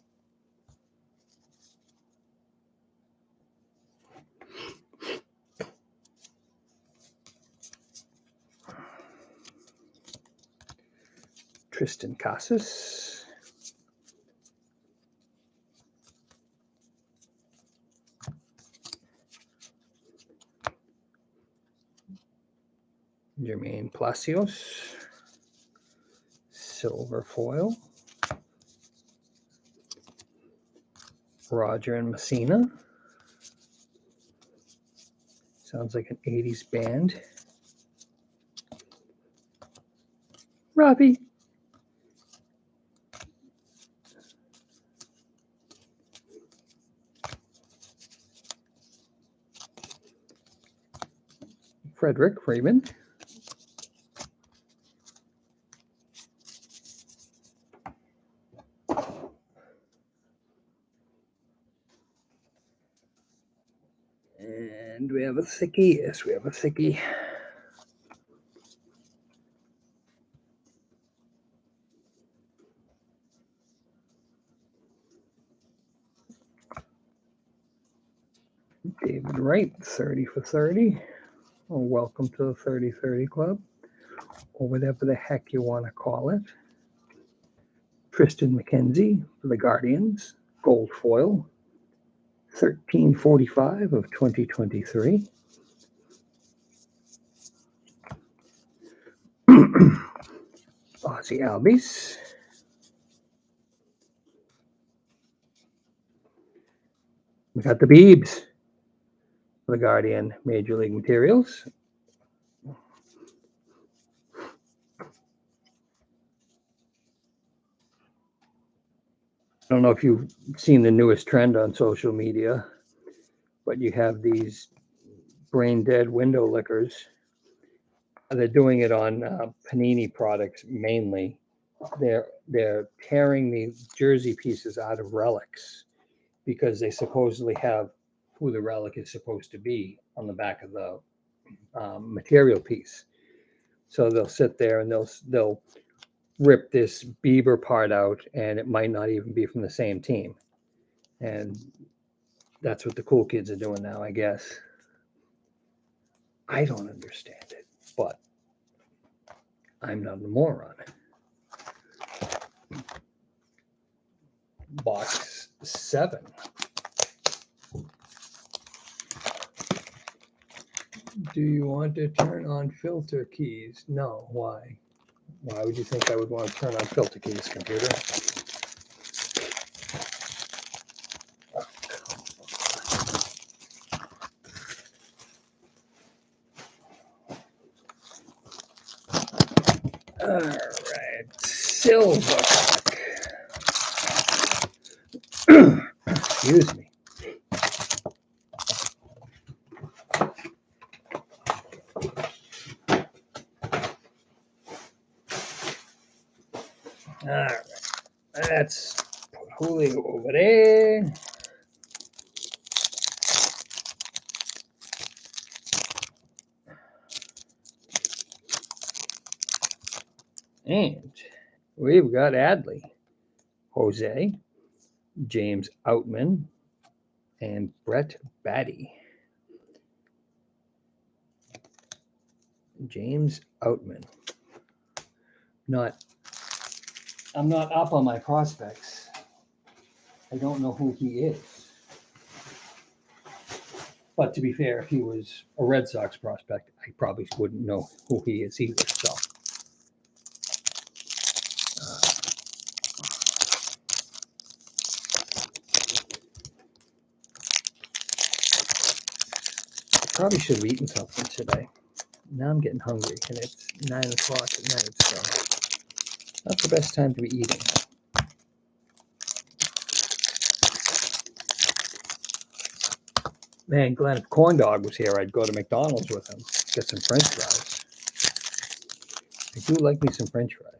Tristan Casas. Jermaine Palacios. Silver foil. Roger and Messina. Sounds like an 80s band. Robbie. Frederick Freeman. And we have a thickie. Yes, we have a thickie. David Wright, 30 for 30. Well, welcome to the 30-30 Club, or whatever the heck you want to call it. Tristan McKenzie for the Guardians, gold foil, 1345 of 2023. Ozzy Albies. We got the Beebs for the Guardian Major League Materials. I don't know if you've seen the newest trend on social media, but you have these brain dead window lickers. They're doing it on Panini products mainly. They're tearing the jersey pieces out of relics because they supposedly have who the relic is supposed to be on the back of the material piece. So they'll sit there and they'll rip this Bieber part out, and it might not even be from the same team. And that's what the cool kids are doing now, I guess. I don't understand it, but I'm not a moron. Box 7. Do you want to turn on filter keys? No. Why? Why would you think I would want to turn on filter keys, computer? All right. Silver. Excuse me. All right. Let's put Julio over there. And we've got Adley, Jose, James Outman, and Brett Batty. James Outman. I'm not up on my prospects. I don't know who he is. But to be fair, if he was a Red Sox prospect, I probably wouldn't know who he is either. So, Probably should have eaten something today. Now I'm getting hungry, and it's 9 o'clock at night, so not the best time to be eating. Man, Glenn, if Corn Dog was here, I'd go to McDonald's with him, get some French fries. I do like me some French fries.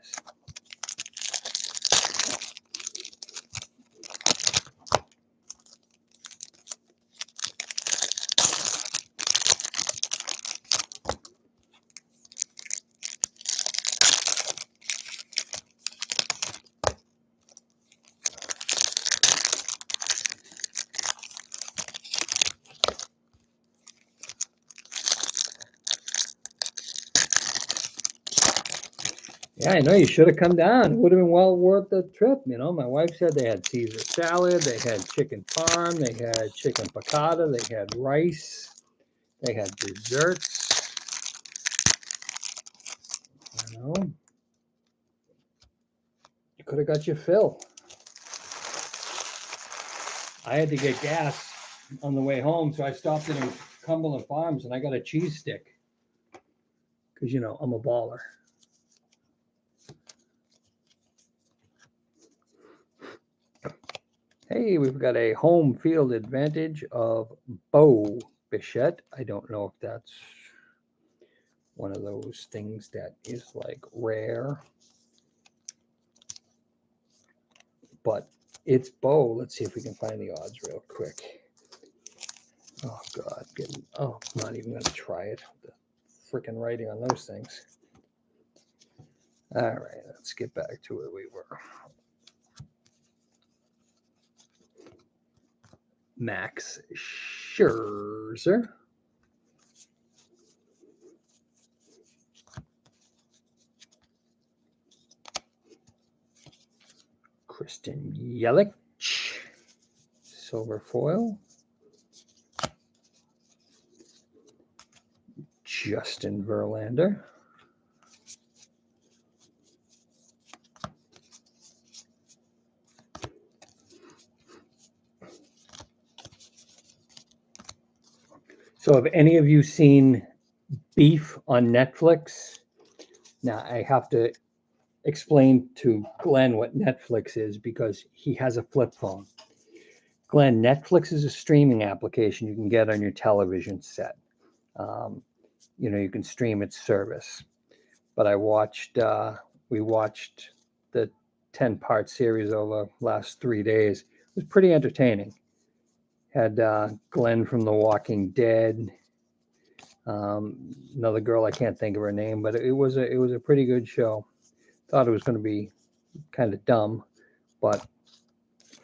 Yeah, I know you should have come down. It would have been well worth the trip. You know, my wife said they had Caesar salad, they had chicken parm, they had chicken piccata, they had rice, they had desserts. You know, you could have got your fill. I had to get gas on the way home, so I stopped in Cumberland Farms and I got a cheese stick because, you know, I'm a baller. Hey, we've got a home field advantage of Bo Bichette. I don't know if that's one of those things that is like rare, but it's Bo. Let's see if we can find the odds real quick. Oh God, I'm not even gonna try it. The freaking writing on those things. All right, let's get back to where we were. Max Scherzer. Christian Yelich. Silver foil. Justin Verlander. So have any of you seen Beef on Netflix? Now I have to explain to Glenn what Netflix is because he has a flip phone. Glenn, Netflix is a streaming application you can get on your television set. You know, you can stream its service. But we watched the 10-part series over the last 3 days. It was pretty entertaining. Had Glenn from The Walking Dead, another girl, I can't think of her name, but it was a pretty good show. Thought it was going to be kind of dumb, but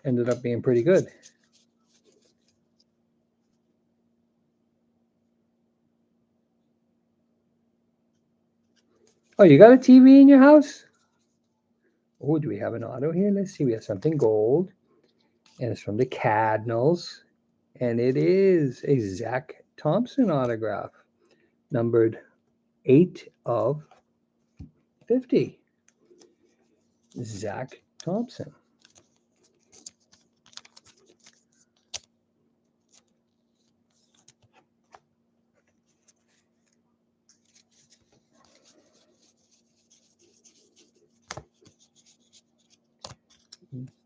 ended up being pretty good. Oh, you got a TV in your house? Oh, do we have an auto here? Let's see. We have something gold, and it's from the Cardinals, and it is a Zach Thompson autograph, numbered 8/50. Zach Thompson.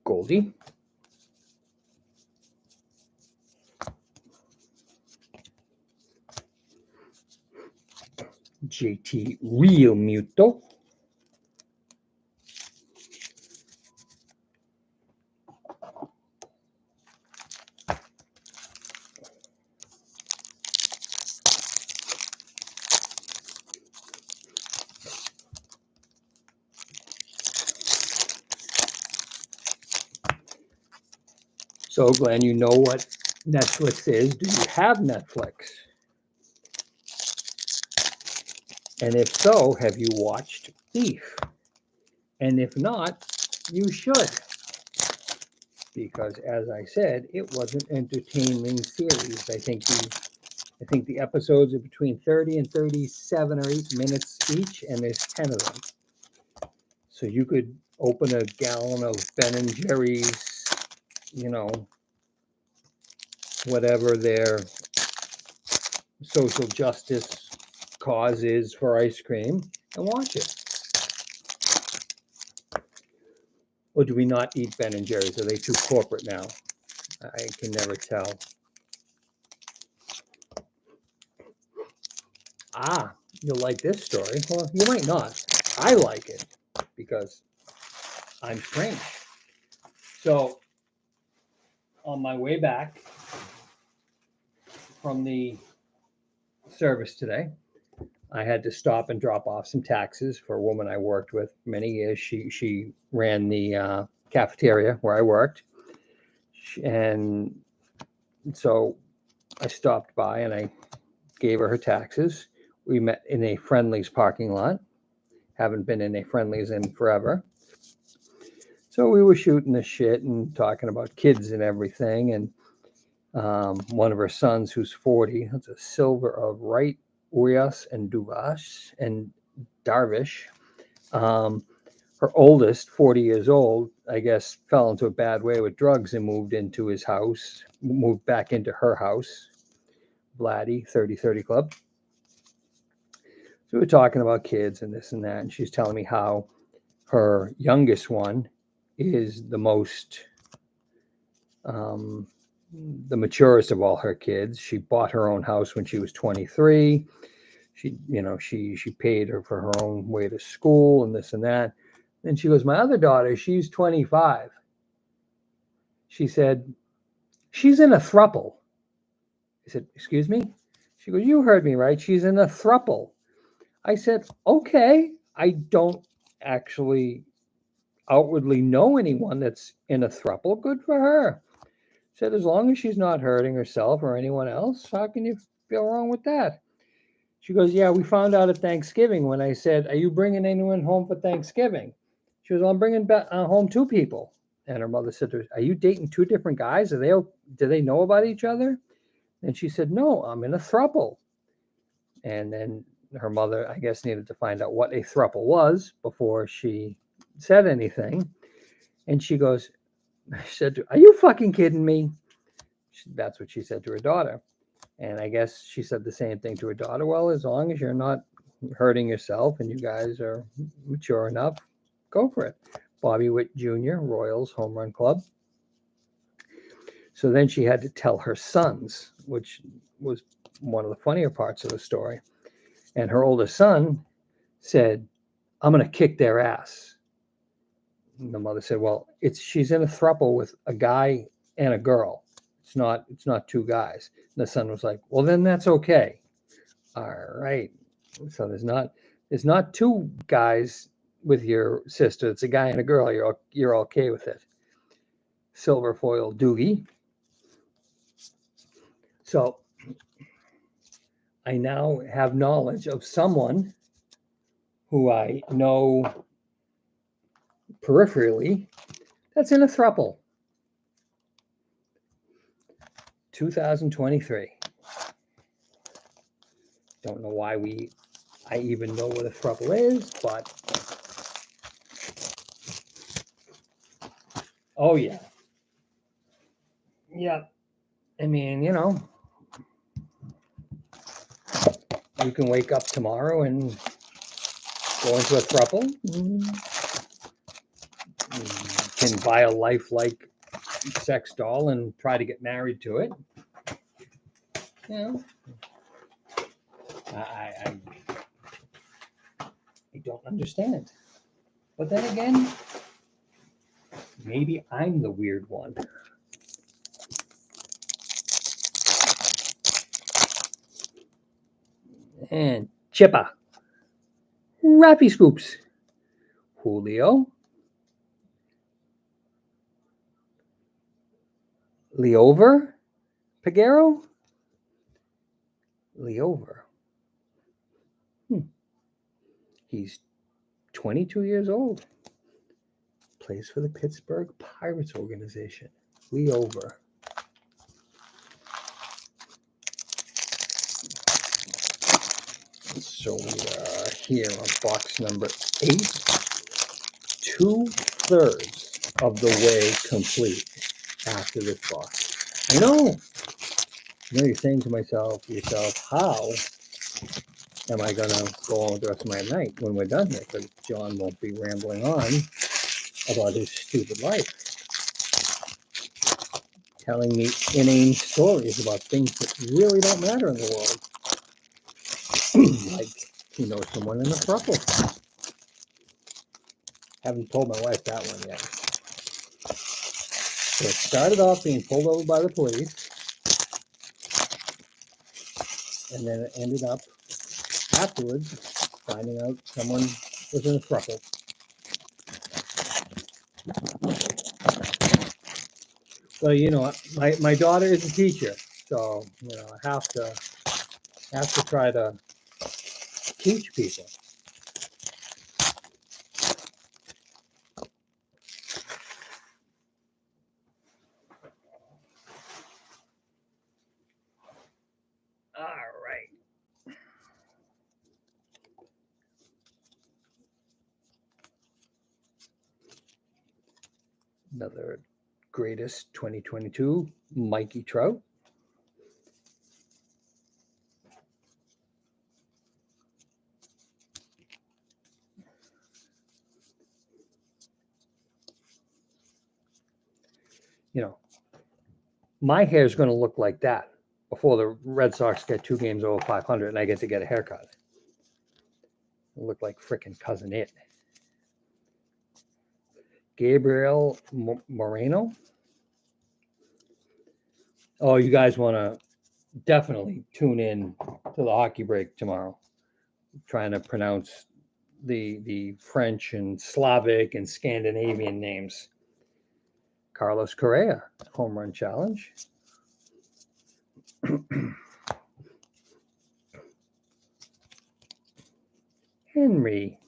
Goldie. JT Realmuto. So, Glenn, you know what Netflix is. Do you have Netflix? And if so, have you watched Beef? And if not, you should. Because as I said, it was an entertaining series. I think the episodes are between 30 and 37 or 8 minutes each, and there's 10 of them. So you could open a gallon of Ben and Jerry's, you know, whatever their social justice cause is for ice cream and watch it. Or do we not eat Ben and Jerry's? Are they too corporate now? I can never tell. Ah, you'll like this story. Well, you might not. I like it because I'm strange. So, on my way back from the service today, I had to stop and drop off some taxes for a woman I worked with for many years. She ran the cafeteria where I worked, and so I stopped by and I gave her taxes. We met in a Friendly's parking lot. Haven't been in a Friendly's in forever. So we were shooting the shit and talking about kids and everything. And one of her sons, who's 40, has a silver of Wright, Urias, and Duvash and Darvish. Her oldest, 40 years old, I guess, fell into a bad way with drugs and moved into his house, moved back into her house, Vladdy, 30/30 Club. So we were talking about kids and this and that, and she's telling me how her youngest one is the most, the maturest of all her kids. She bought her own house when she was 23. She paid her for her own way to school and this and that. And she goes, my other daughter, she's 25. She said, she's in a throuple. I said, excuse me? She goes, you heard me right. She's in a throuple. I said, okay. I don't actually outwardly know anyone that's in a throuple. Good for her. Said, as long as she's not hurting herself or anyone else, how can you feel wrong with that? She goes, yeah, we found out at Thanksgiving when I said, are you bringing anyone home for Thanksgiving? She goes, well, I'm bringing home 2 people. And her mother said to her, are you dating 2 different guys? Do they know about each other? And she said, no, I'm in a throuple. And then her mother, I guess, needed to find out what a throuple was before she said anything. And she goes, I said, are you fucking kidding me? That's what she said to her daughter. And I guess she said the same thing to her daughter. Well, as long as you're not hurting yourself and you guys are mature enough, go for it. Bobby Witt Jr., Royals Home Run Club. So then she had to tell her sons, which was one of the funnier parts of the story. And her oldest son said, I'm going to kick their ass. And the mother said, well, she's in a throuple with a guy and a girl. It's not 2 guys. And the son was like, well, then that's okay. All right. So there's not 2 guys with your sister. It's a guy and a girl. You're okay with it. Silver foil doogie. So I now have knowledge of someone who I know peripherally that's in a throuple. 2023. Don't know why I even know what a throuple is, but oh yeah. Yeah. I mean, you can wake up tomorrow and go into a throuple. You can buy a lifelike sex doll and try to get married to it. I don't understand. But then again, maybe I'm the weird one. And Chippa. Rappy Scoops. Julio. Leover. Peguero. Leover. He's 22 years old. Plays for the Pittsburgh Pirates organization. Leover. So we are here on box number 8. 2/3 of the way complete after this box. I know. you're saying to yourself, how am I going to go on with the rest of my night when we're done here? Because John won't be rambling on about his stupid life, telling me inane stories about things that really don't matter in the world. Like he knows someone in a throuple. Haven't told my wife that one yet. So it started off being pulled over by the police, and then it ended up afterwards finding out someone was in a throuple. So my daughter is a teacher, so I have to try to teach people. All right. Another greatest 2022, Mikey Trout. My hair is going to look like that before the Red Sox get 2 games over 500 and I get to get a haircut. It'll look like frickin' Cousin It. Gabriel Moreno. Oh, you guys want to definitely tune in to the hockey break tomorrow. I'm trying to pronounce the French and Slavic and Scandinavian names. Carlos Correa, home run challenge. Henry.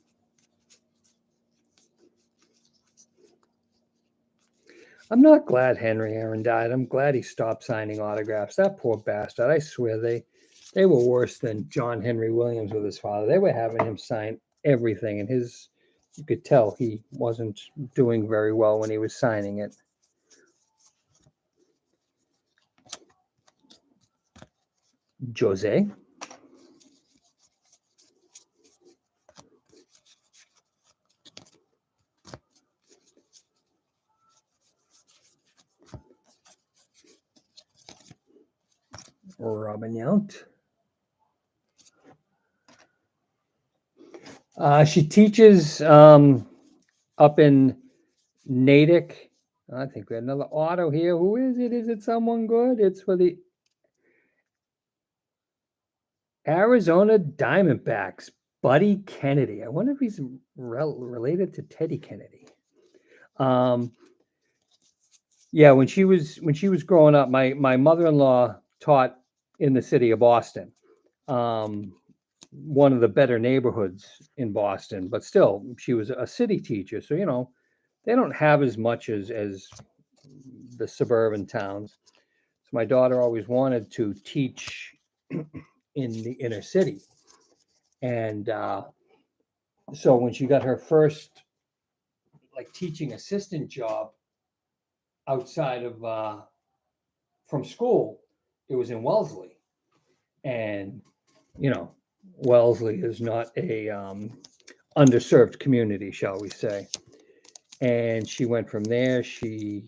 I'm not glad Henry Aaron died. I'm glad he stopped signing autographs. That poor bastard. I swear they were worse than John Henry Williams with his father. They were having him sign everything, and you could tell he wasn't doing very well when he was signing it. Jose. Robin Yount. She teaches up in Natick. I think we had another auto here. Who is it? Is it someone good? It's for the Arizona Diamondbacks. Buddy Kennedy. I wonder if he's related to Teddy Kennedy. Yeah, when she was growing up, my mother-in-law taught in the city of Boston, one of the better neighborhoods in Boston. But still, she was a city teacher, so they don't have as much as the suburban towns. So my daughter always wanted to teach in the inner city, and so when she got her first teaching assistant job outside of from school, it was in Wellesley, and Wellesley is not a underserved community, shall we say. And she went from there. She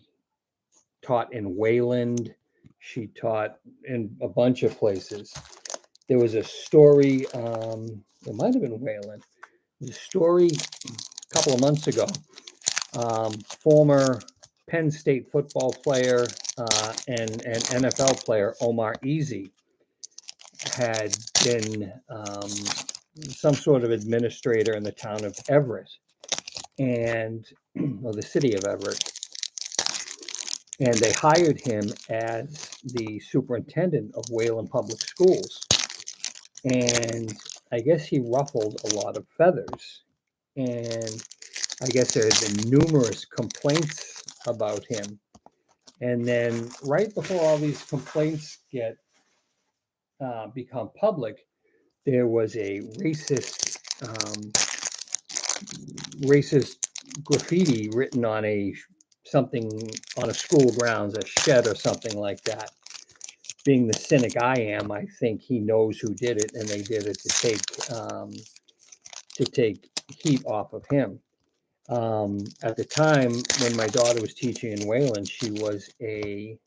taught in Wayland. She taught in a bunch of places. There was a story, it might have been Wayland, a story a couple of months ago. Former Penn State football player and NFL player Omar Easy had been some sort of administrator in the town of Everett, or the city of Everett. And they hired him as the superintendent of Wayland Public Schools. And I guess he ruffled a lot of feathers. And I guess there had been numerous complaints about him. And then right before all these complaints become public, there was a racist graffiti written on something on a school grounds, a shed or something like that, being the cynic I am, I think he knows who did it, and they did it to take heat off of him. At the time when my daughter was teaching in Wayland, she was a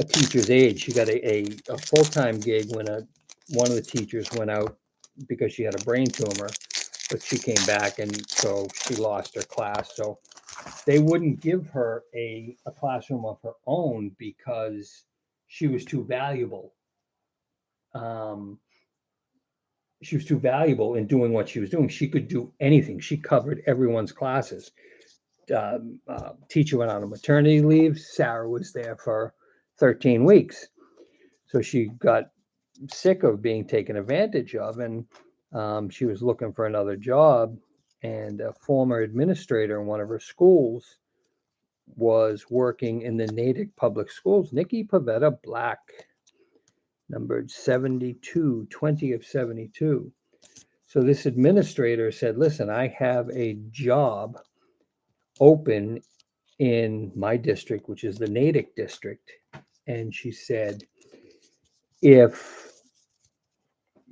teacher's aide. She got a full-time gig when one of the teachers went out because she had a brain tumor, but she came back, and so she lost her class. So they wouldn't give her a classroom of her own because she was too valuable. She was too valuable in doing what she was doing. She could do anything. She covered everyone's classes. Teacher went on a maternity leave. Sarah was there for 13 weeks. So she got sick of being taken advantage of, and she was looking for another job. And a former administrator in one of her schools was working in the Natick Public Schools. Nikki Pavetta Black, numbered 72, 20 of 72. So this administrator said, listen, I have a job open in my district, which is the Natick district. And she said, if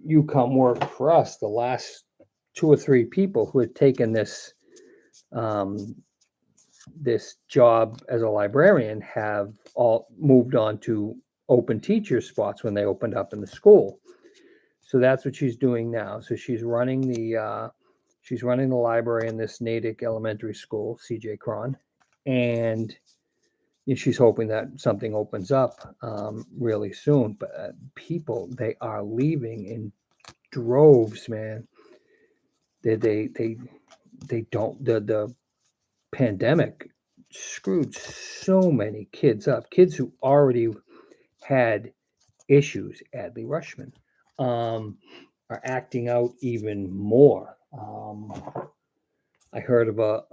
you come work for us, the last 2 or 3 people who had taken this job as a librarian have all moved on to open teacher spots when they opened up in the school. So that's what she's doing now. So she's running the library in this Natick elementary school, CJ Cron, and she's hoping that something opens up really soon. But people, they are leaving in droves, man. They don't. The pandemic screwed so many kids up. Kids who already had issues. Adley Rushman are acting out even more. I heard of a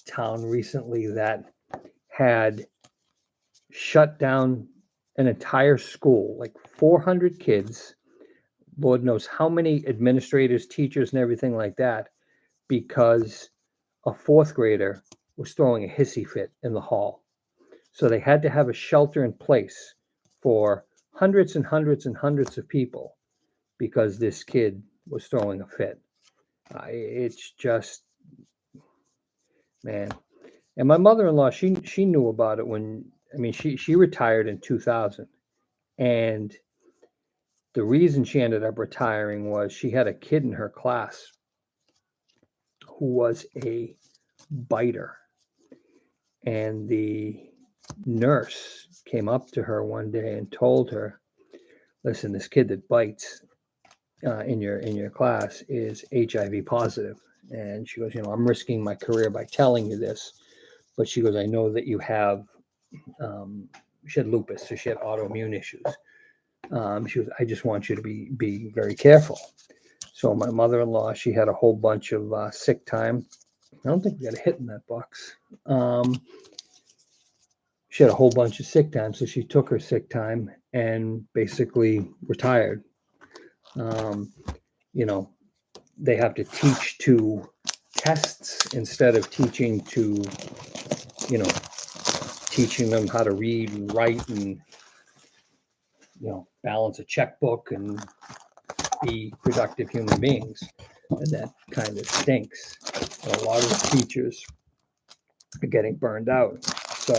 town recently that had shut down an entire school, like 400 kids, Lord knows how many administrators, teachers, and everything like that, because a 4th grader was throwing a hissy fit in the hall. So they had to have a shelter in place for hundreds and hundreds and hundreds of people because this kid was throwing a fit. It's just, man. And my mother-in-law, she knew about it when, she retired in 2000. And the reason she ended up retiring was she had a kid in her class who was a biter. And the nurse came up to her one day and told her, listen, this kid that bites in your class is HIV positive. And she goes, I'm risking my career by telling you this. But she goes, I know that you have, she had lupus, so she had autoimmune issues. She goes, I just want you to be very careful. So my mother-in-law, she had a whole bunch of sick time. I don't think we got a hit in that box. She had a whole bunch of sick time, so she took her sick time and basically retired. They have to teach to tests instead of teaching them how to read and write and, balance a checkbook and be productive human beings. And that kind of stinks. And a lot of the teachers are getting burned out. So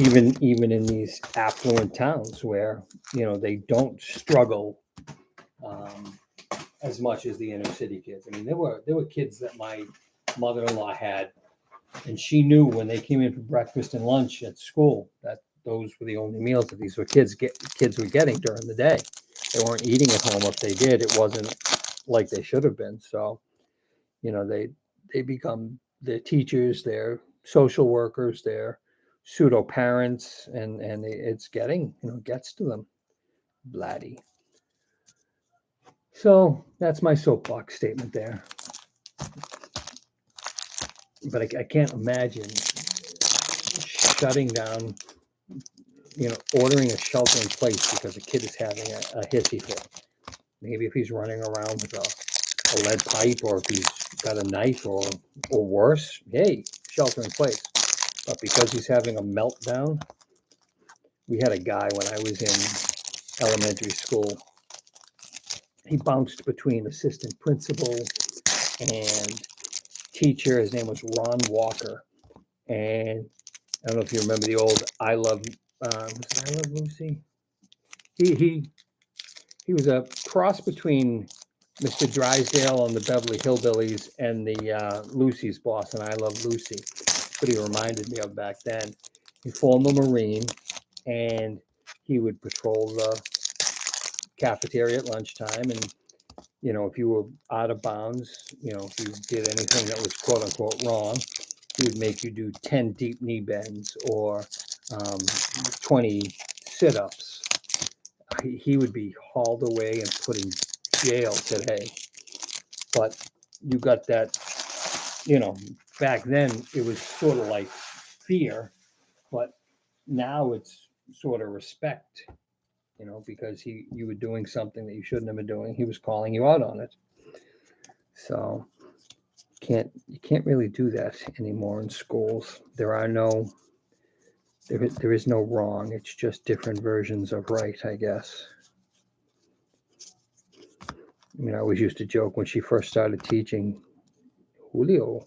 even in these affluent towns where, they don't struggle as much as the inner city kids. There were kids that my mother-in-law had, and she knew when they came in for breakfast and lunch at school that those were the only meals that these kids were getting during the day. They weren't eating at home. If they did, it wasn't like they should have been. So, they become their teachers, their social workers, their pseudo parents, and it's gets to them. Blatty. So that's my soapbox statement there. But I can't imagine shutting down, ordering a shelter in place because a kid is having a hissy fit. Maybe if he's running around with a lead pipe, or if he's got a knife, or worse, hey, shelter in place. But because he's having a meltdown, we had a guy when I was in elementary school. He bounced between assistant principal and teacher. His name was Ron Walker. And I don't know if you remember the old I Love, was it I Love Lucy? He was a cross between Mr. Drysdale on the Beverly Hillbillies and the Lucy's boss and I Love Lucy. That's what he reminded me of back then. He formed a Marine, and he would patrol the cafeteria at lunchtime. And, if you were out of bounds, if you did anything that was quote unquote wrong, he would make you do 10 deep knee bends or 20 sit ups. He would be hauled away and put in jail today. But you got that, back then it was sort of like fear, but now it's sort of respect, because you were doing something that you shouldn't have been doing. He was calling you out on it. So you can't really do that anymore in schools. There is no wrong. It's just different versions of right, I guess. I always used to joke when she first started teaching Julio,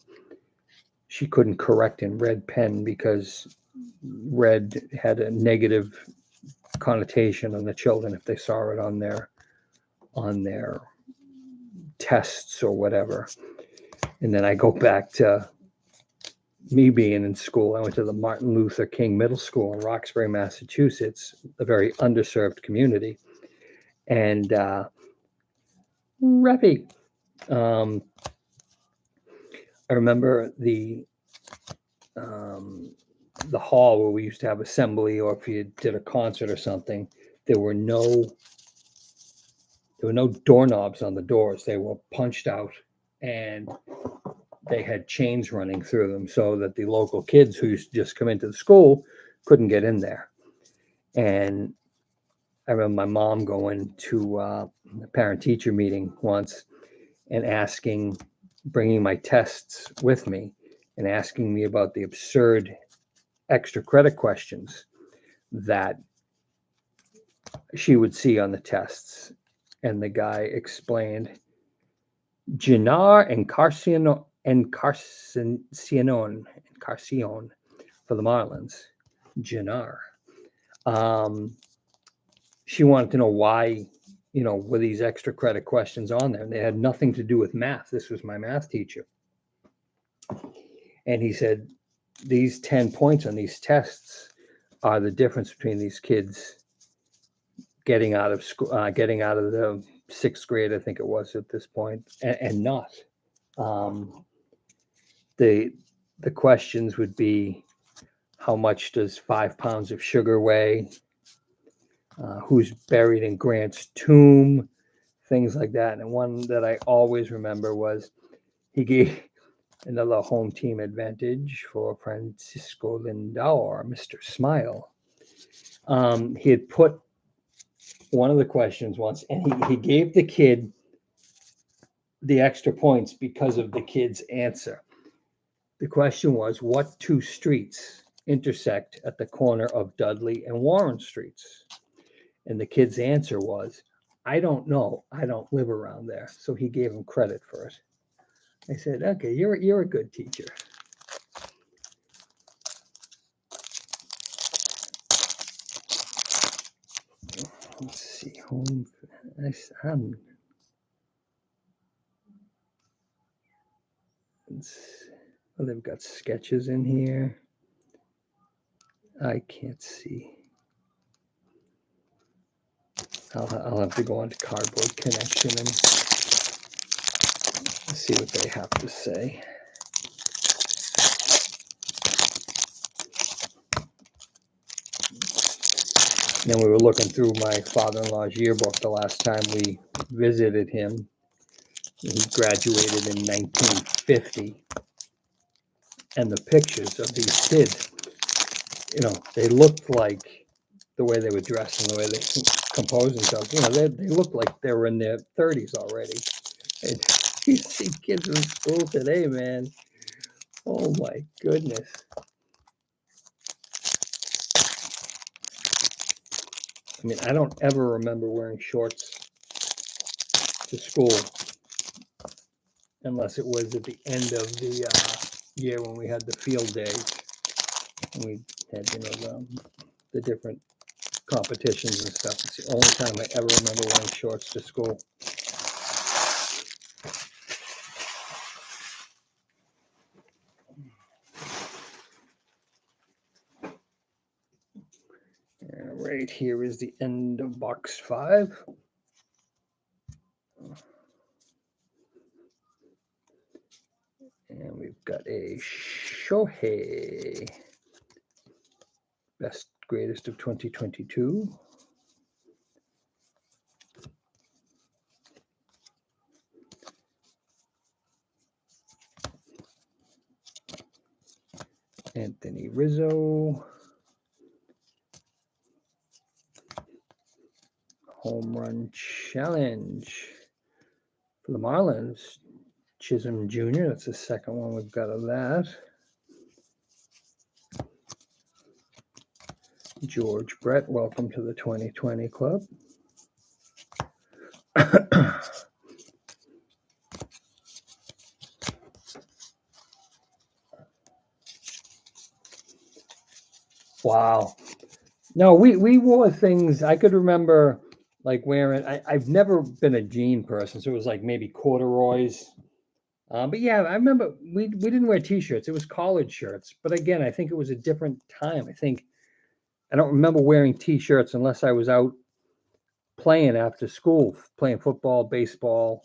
she couldn't correct in red pen because red had a negative connotation on the children if they saw it on their tests or whatever. And then I go back to me being in school. I went to the Martin Luther King Middle School in Roxbury, Massachusetts, a very underserved community. And Reppy, I remember the hall where we used to have assembly, or if you did a concert or something, there were no doorknobs on the doors. They were punched out, and they had chains running through them so that the local kids who used to just come into the school couldn't get in there. And I remember my mom going to a parent-teacher meeting once and bringing my tests with me and asking me about the absurd extra credit questions that she would see on the tests. And the guy explained Ginar and Carcion for the Marlins. Ginar. She wanted to know why, were these extra credit questions on there? And they had nothing to do with math. This was my math teacher. And he said, these 10 points on these tests are the difference between these kids getting out of school, getting out of the 6th grade, I think it was at this point, and not. The questions would be, how much does 5 pounds of sugar weigh? Who's buried in Grant's tomb? Things like that. And one that I always remember was he gave another home team advantage for Francisco Lindauer, Mr. Smile. He had put one of the questions once, and he gave the kid the extra points because of the kid's answer. The question was, what 2 streets intersect at the corner of Dudley and Warren Streets? And the kid's answer was, I don't know. I don't live around there. So he gave him credit for it. I said, okay, you're a good teacher. Let's see, home. They've got sketches in here. I can't see. I'll have to go on to Cardboard Connection and see what they have to say. And then we were looking through my father-in-law's yearbook the last time we visited him. He graduated in 1950. And the pictures of these kids, they looked like the way they were dressed and the way they composed themselves. They looked like they were in their 30s already. And you see kids in school today, man. Oh my goodness. I mean, I don't ever remember wearing shorts to school unless it was at the end of the year when we had the field days and we had, the different competitions and stuff. It's the only time I ever remember wearing shorts to school. And right here is the end of box 5. And we've got a Shohei, best greatest of 2022. Anthony Rizzo, home run challenge for the Marlins. Chisholm Jr., that's the second one we've got of that. George Brett, welcome to the 2020 club. Wow. No, we wore things. I could remember like wearing, I've never been a jean person, so it was like maybe corduroys. But yeah, I remember we didn't wear t-shirts. It was collared shirts. But again, I think it was a different time. I don't remember wearing t-shirts unless I was out playing after school, playing football, baseball,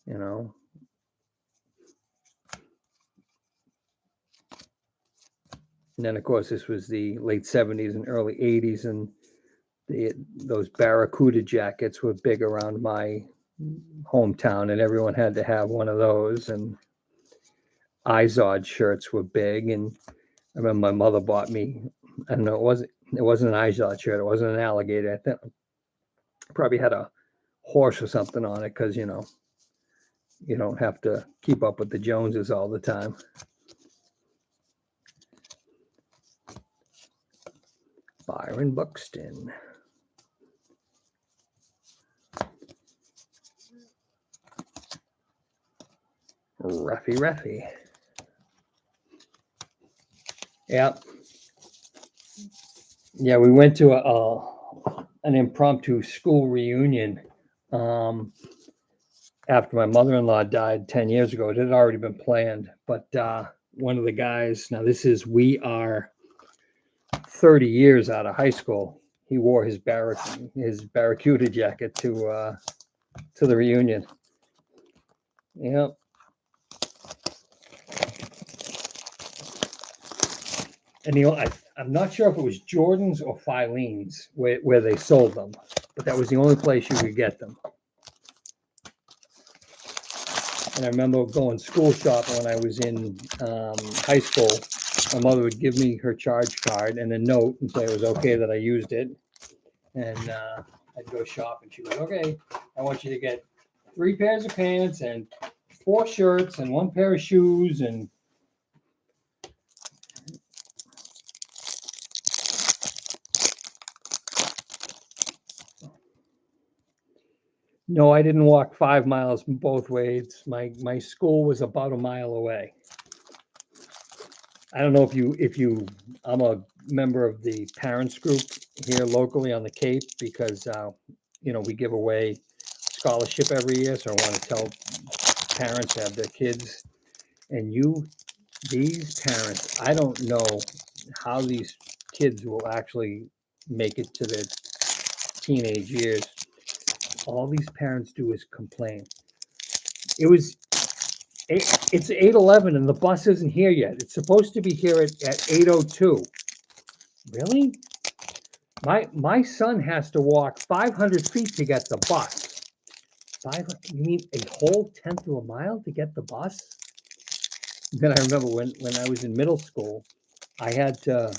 you know. And then, of course, this was the late 70s and early 80s, and those Barracuda jackets were big around my hometown, and everyone had to have one of those. And Izod shirts were big, and I remember my mother bought me. I don't know, it wasn't an Izod shirt. It wasn't an alligator. I think it probably had a horse or something on it because you don't have to keep up with the Joneses all the time. Byron Buxton. Raffy. Yep. Yeah, we went to an impromptu school reunion after my mother-in-law died 10 years ago. It had already been planned, but one of the guys, now we are 30 years out of high school. He wore his Barracuda jacket to the reunion. Yep. And I'm not sure if it was Jordan's or Filene's where they sold them, but that was the only place you could get them. And I remember going school shopping when I was in high school. My mother would give me her charge card and a note and say it was okay that I used it. And I'd go shop, and she'd be like, okay, I want you to get 3 pairs of pants and 4 shirts and 1 pair of shoes. And no, I didn't walk 5 miles both ways. My school was about a mile away. I don't know if I'm a member of the parents group here locally on the Cape because we give away scholarship every year, so I want to tell parents to have their kids. And these parents, I don't know how these kids will actually make it to their teenage years. All these parents do is complain. It's 8:11 and the bus isn't here yet. It's supposed to be here at 8:02. Really? My son has to walk 500 feet to get the bus. You mean a whole tenth of a mile to get the bus? Then I remember when I was in middle school, I had to,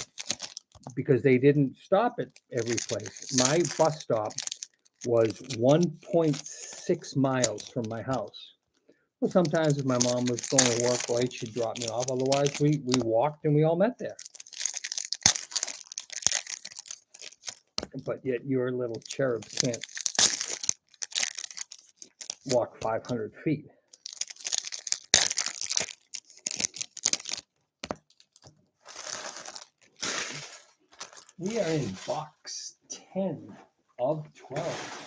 because they didn't stop at every place. My bus stop was 1.6 miles from my house. Well, sometimes if my mom was going to work late, she'd drop me off. Otherwise, we walked and we all met there. but yet your little cherub can't walk 500 feet. We are in box 10 of 12.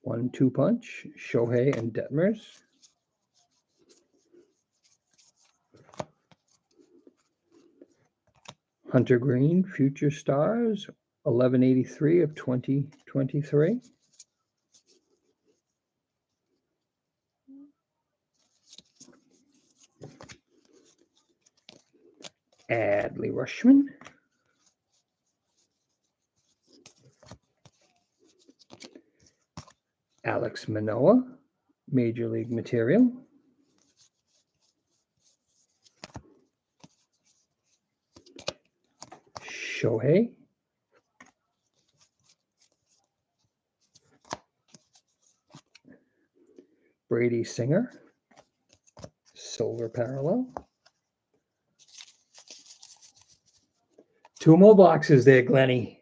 One-two punch, Shohei and Detmers. Hunter Green, Future Stars, 1183 of 2023. Adley Rushman. Alex Manoah, Major League Material. Shohei. Brady Singer, Silver Parallel. Two more boxes there, Glenny.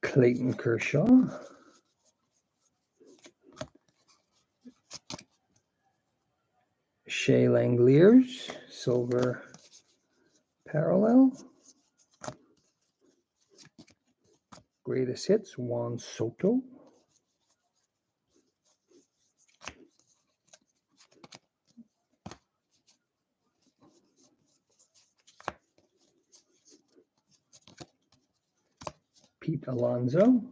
Clayton Kershaw. Shea Langeliers, Silver Parallel. Greatest hits, Juan Soto. Pete Alonso,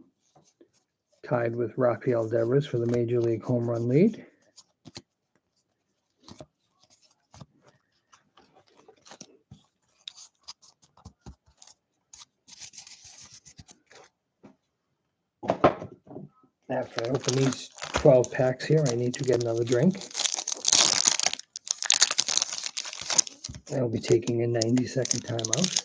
tied with Rafael Devers for the Major League home run lead. After I open these 12 packs here, I need to get another drink. I'll be taking a 90-second timeout.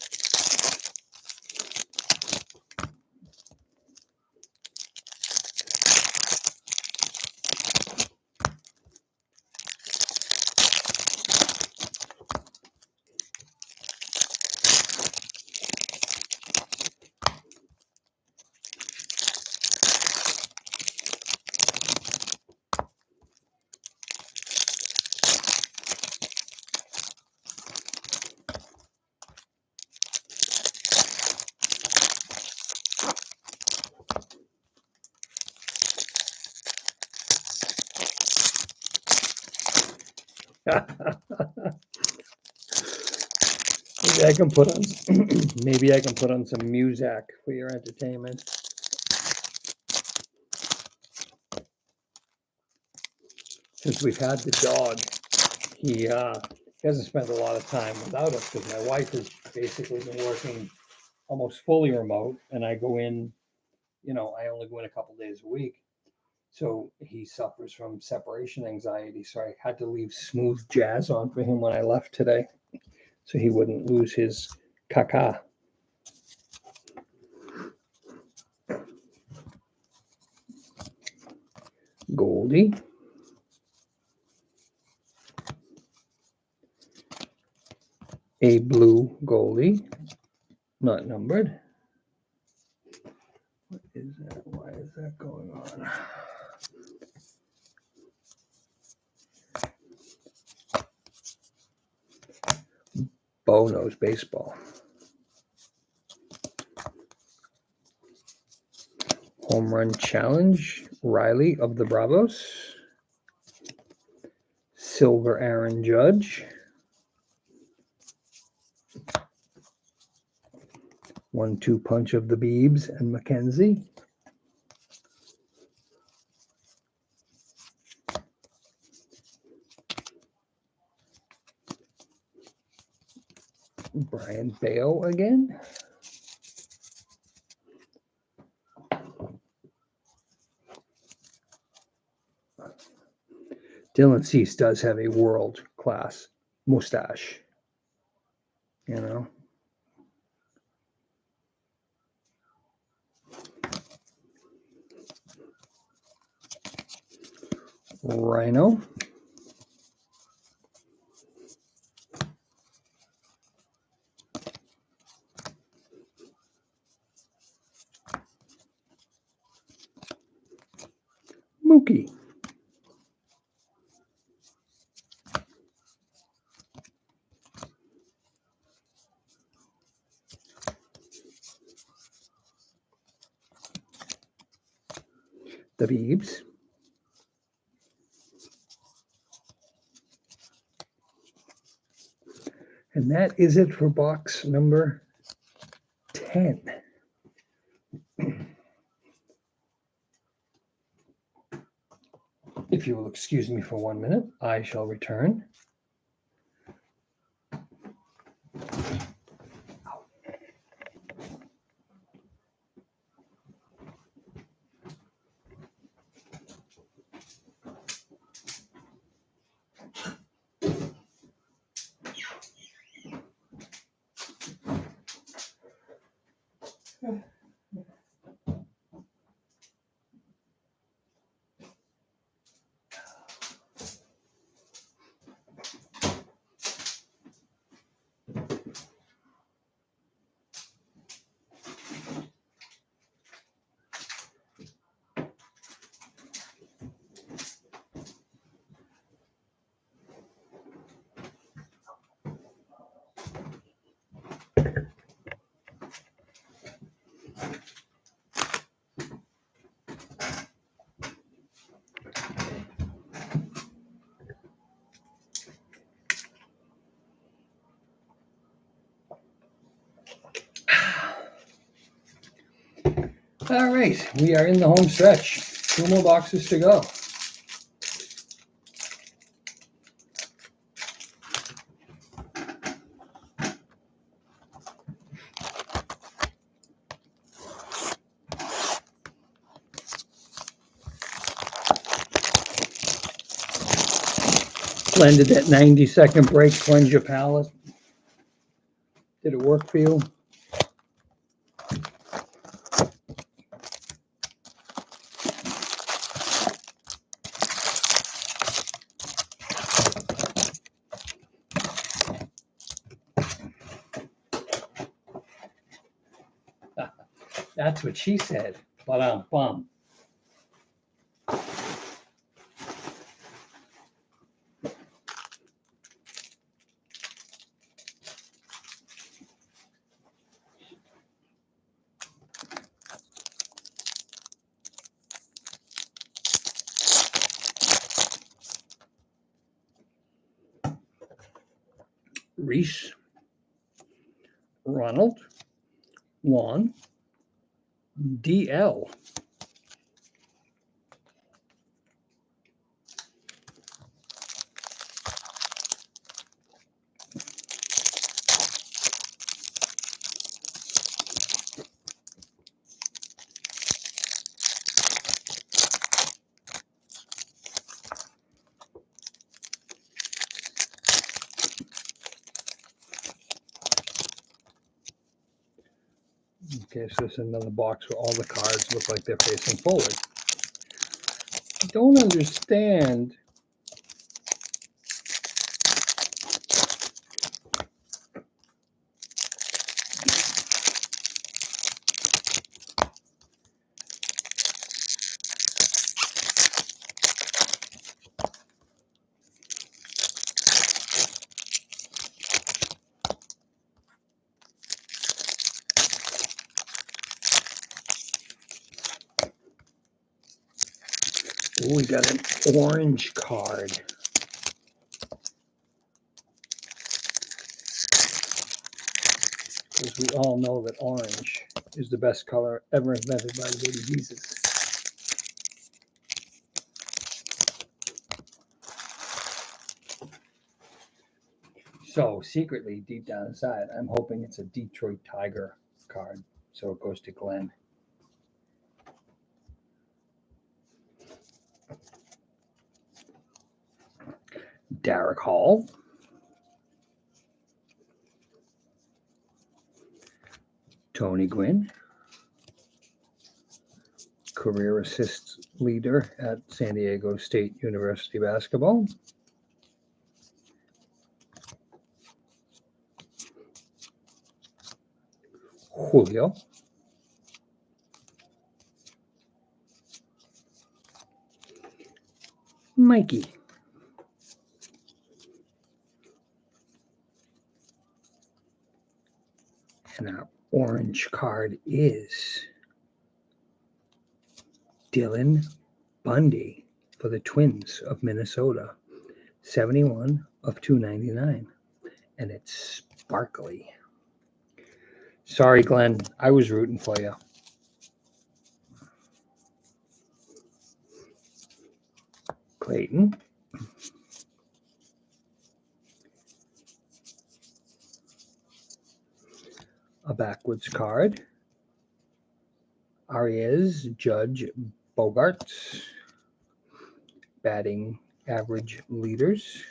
Maybe I can put on maybe I can put on some music for your entertainment. Since we've had the dog, he hasn't spent a lot of time without us because my wife has basically been working almost fully remote, and I go in, I only go in a couple days a week. So he suffers from separation anxiety. So I had to leave smooth jazz on for him when I left today, so he wouldn't lose his caca. Goldie. A blue Goldie, not numbered. What is that? Why is that going on? Bo knows baseball. Home run challenge, Riley of the Bravos. Silver Aaron Judge. 1-2 punch of the Beebs and McKenzie. Brian Bayo again. Dylan Cease does have a world-class mustache, you know. Rhino. Mookie. The Beebs. And that is it for box number 10. If you will excuse me for 1 minute, I shall return. All right, we are in the home stretch. 2 more boxes to go. Blended that 90-second break, cleanse your palate. Did it work for you? That's what she said. Bum. Reese, Ronald, Juan, DL. Okay, so this is another box where all the cards look like they're facing forward. I don't understand. Ooh, we got an orange card. Because we all know that orange is the best color ever invented by the baby Jesus. So secretly, deep down inside, I'm hoping it's a Detroit Tiger card. So it goes to Glenn. Derek Hall. Tony Gwynn. Career assist leader at San Diego State University basketball. Julio. Mikey. And our orange card is Dylan Bundy for the Twins of Minnesota. 71 of 299. And it's sparkly. Sorry, Glenn. I was rooting for you. Clayton. A backwards card. Arias Judge Bogarts. Batting average leaders.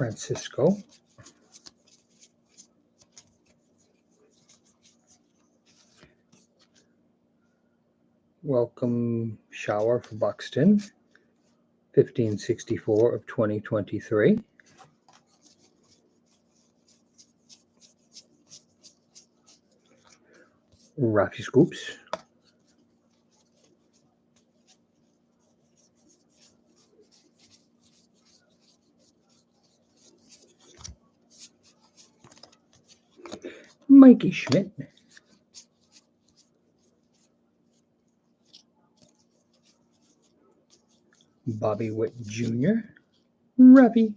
Francisco. Welcome shower for Buxton. 1564 of 2023. Rafi Scoops. Mikey Schmidt. Bobby Witt Jr. Rafi.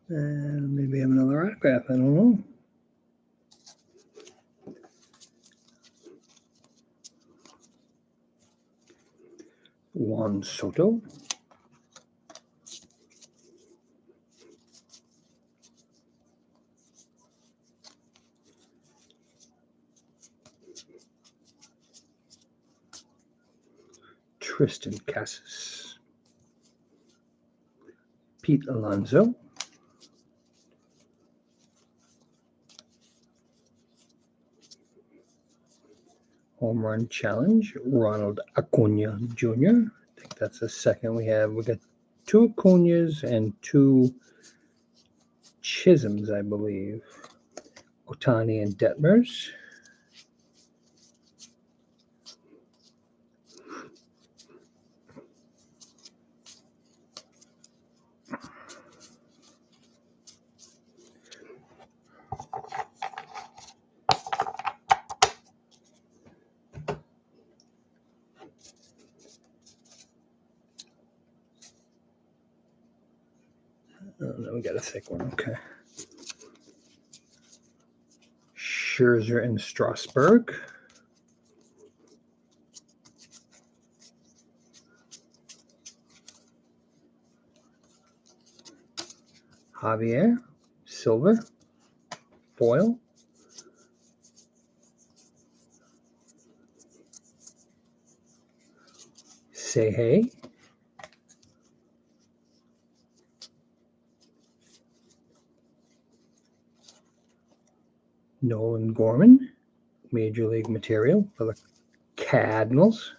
Maybe have another autograph. I don't know. Juan Soto. Tristan Casas. Pete Alonso. Home run challenge, Ronald Acuna Jr. I think that's the second we have. We got 2 Acuñas and 2 Chisholms, I believe. Ohtani and Detmers. Oh, no, we got a thick one. Okay. Scherzer and Strasburg. Javier, silver, foil. Seihei. Nolan Gorman, Major League material for the Cardinals.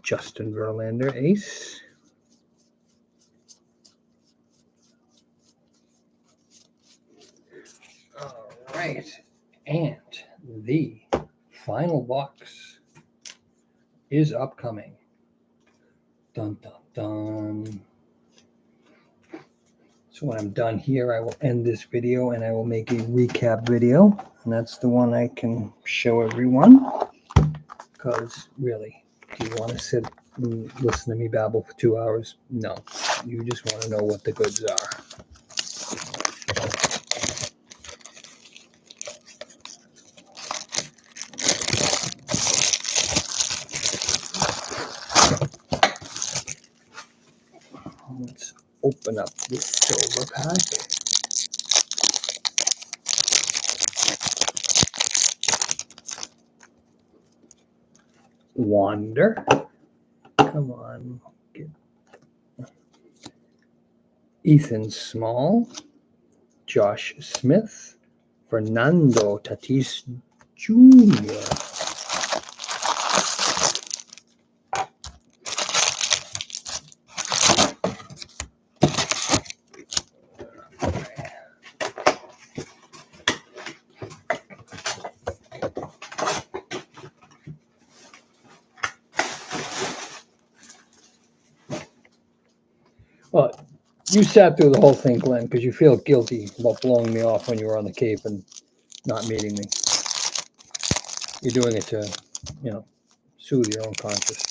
Justin Verlander, ace. All right, and the final box is upcoming. Dun, dun, dun. So when I'm done here, I will end this video and I will make a recap video. And that's the one I can show everyone. Because really, do you want to sit and listen to me babble for 2 hours? No. You just want to know what the goods are. Let's open up this silver pack. Wander. Come on. Ethan Small. Josh Smith. Fernando Tatis Jr. Well, you sat through the whole thing, Glenn, because you feel guilty about blowing me off when you were on the Cape and not meeting me. You're doing it to, soothe your own conscience.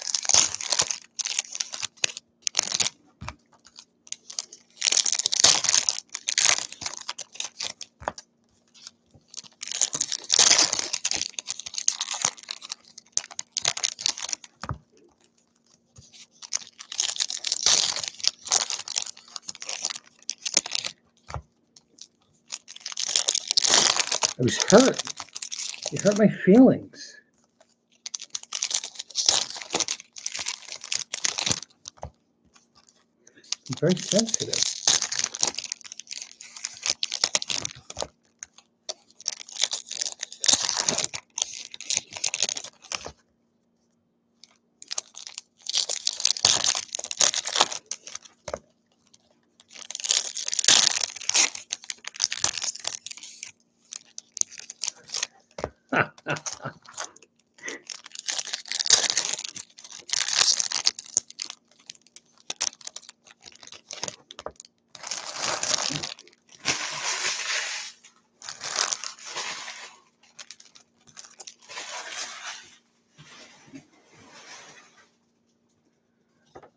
I was hurt. You hurt my feelings. I'm very sensitive.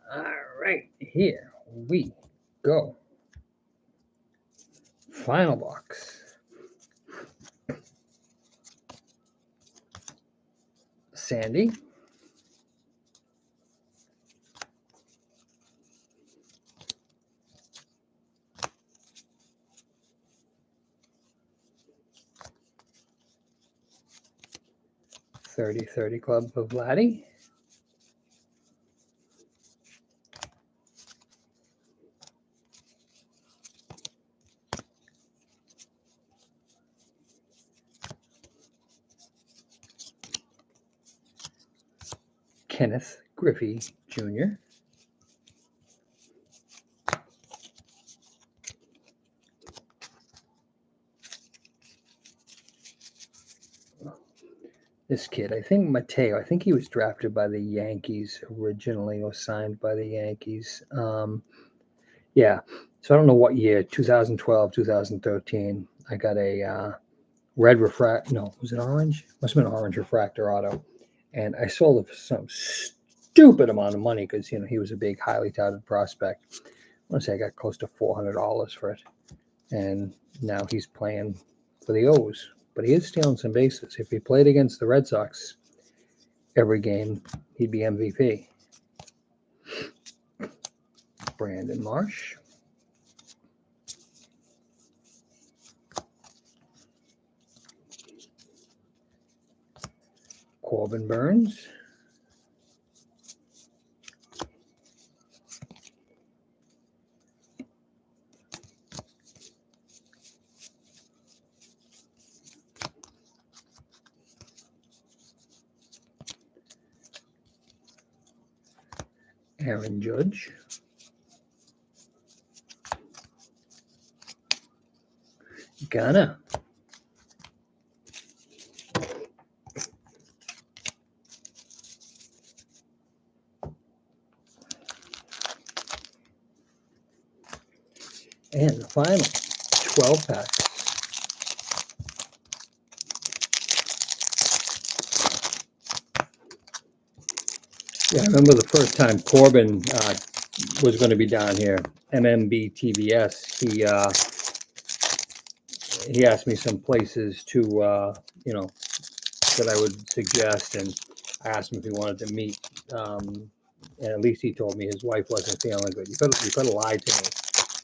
All right, here we go. Final box. Sandy. .30 Club of Vladdy. Kenneth Griffey Jr. This kid, I think Mateo, I think he was drafted by the Yankees originally or signed by the Yankees. Yeah. So I don't know what year, 2012, 2013, I got a red no, was it orange? Must have been orange refractor auto. And I sold it for some stupid amount of money because, he was a big, highly touted prospect. I want to say I got close to $400 for it. And now he's playing for the O's. But he is stealing some bases. If he played against the Red Sox every game, he'd be MVP. Brandon Marsh. Corbin Burns. Aaron Judge. Ghana. And the final 12 packs. Yeah, I remember the first time Corbin was going to be down here, MMB TBS. He asked me some places to, that I would suggest, and I asked him if he wanted to meet. And at least he told me his wife wasn't feeling good. You could have lied to me.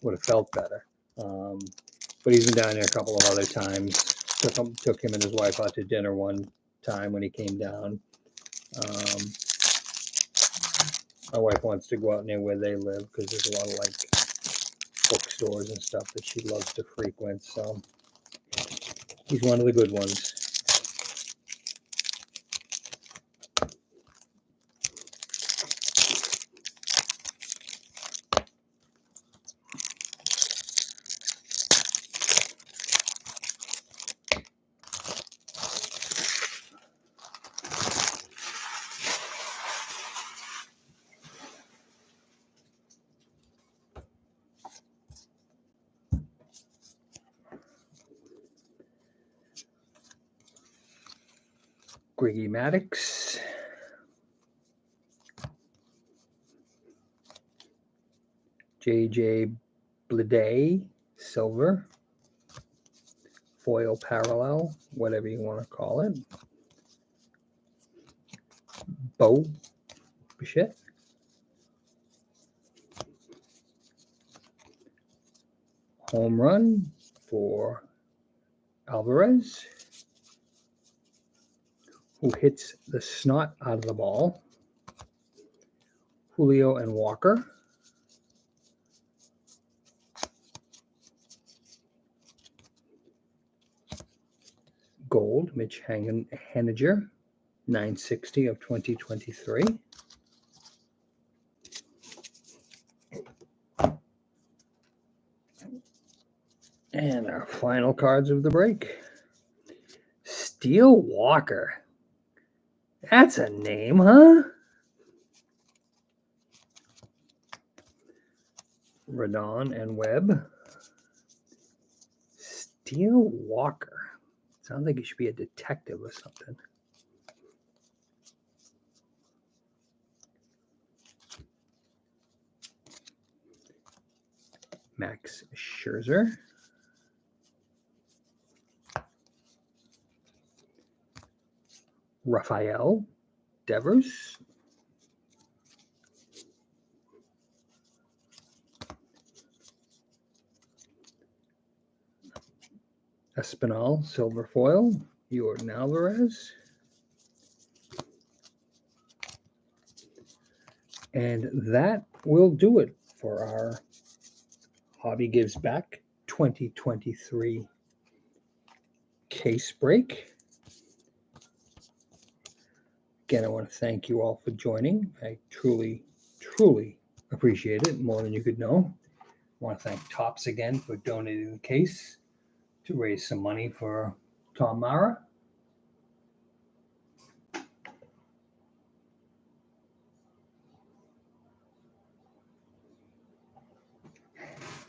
Would have felt better. But he's been down there a couple of other times. Took him and his wife out to dinner one time when he came down. My wife wants to go out near where they live because there's a lot of bookstores and stuff that she loves to frequent. So he's one of the good ones. Griggy Maddux. JJ Bleday, silver. Foil parallel, whatever you want to call it. Bo Bichette. Home run for Alvarez, who hits the snot out of the ball. Julio and Walker. Gold, Mitch Haniger, 960 of 2023. And our final cards of the break. Steel Walker. That's a name, huh? Rodon and Webb. Steel Walker. Sounds like he should be a detective or something. Max Scherzer. Rafael Devers. Espinal, silver foil. Jordan Alvarez. And that will do it for our Hobby Gives Back 2023 case break. Again, I want to thank you all for joining. I truly, truly appreciate it, more than you could know. I want to thank Tops again for donating the case to raise some money for Tom Mara.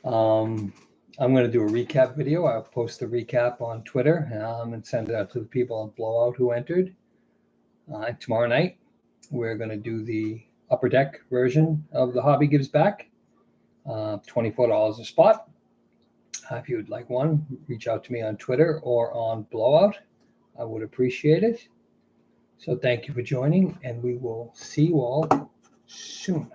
I'm going to do a recap video. I'll post the recap on Twitter and send it out to the people on Blowout who entered. Tomorrow night, we're going to do the upper deck version of The Hobby Gives Back. $24 a spot. If you would like one, reach out to me on Twitter or on Blowout. I would appreciate it. So thank you for joining, and we will see you all soon.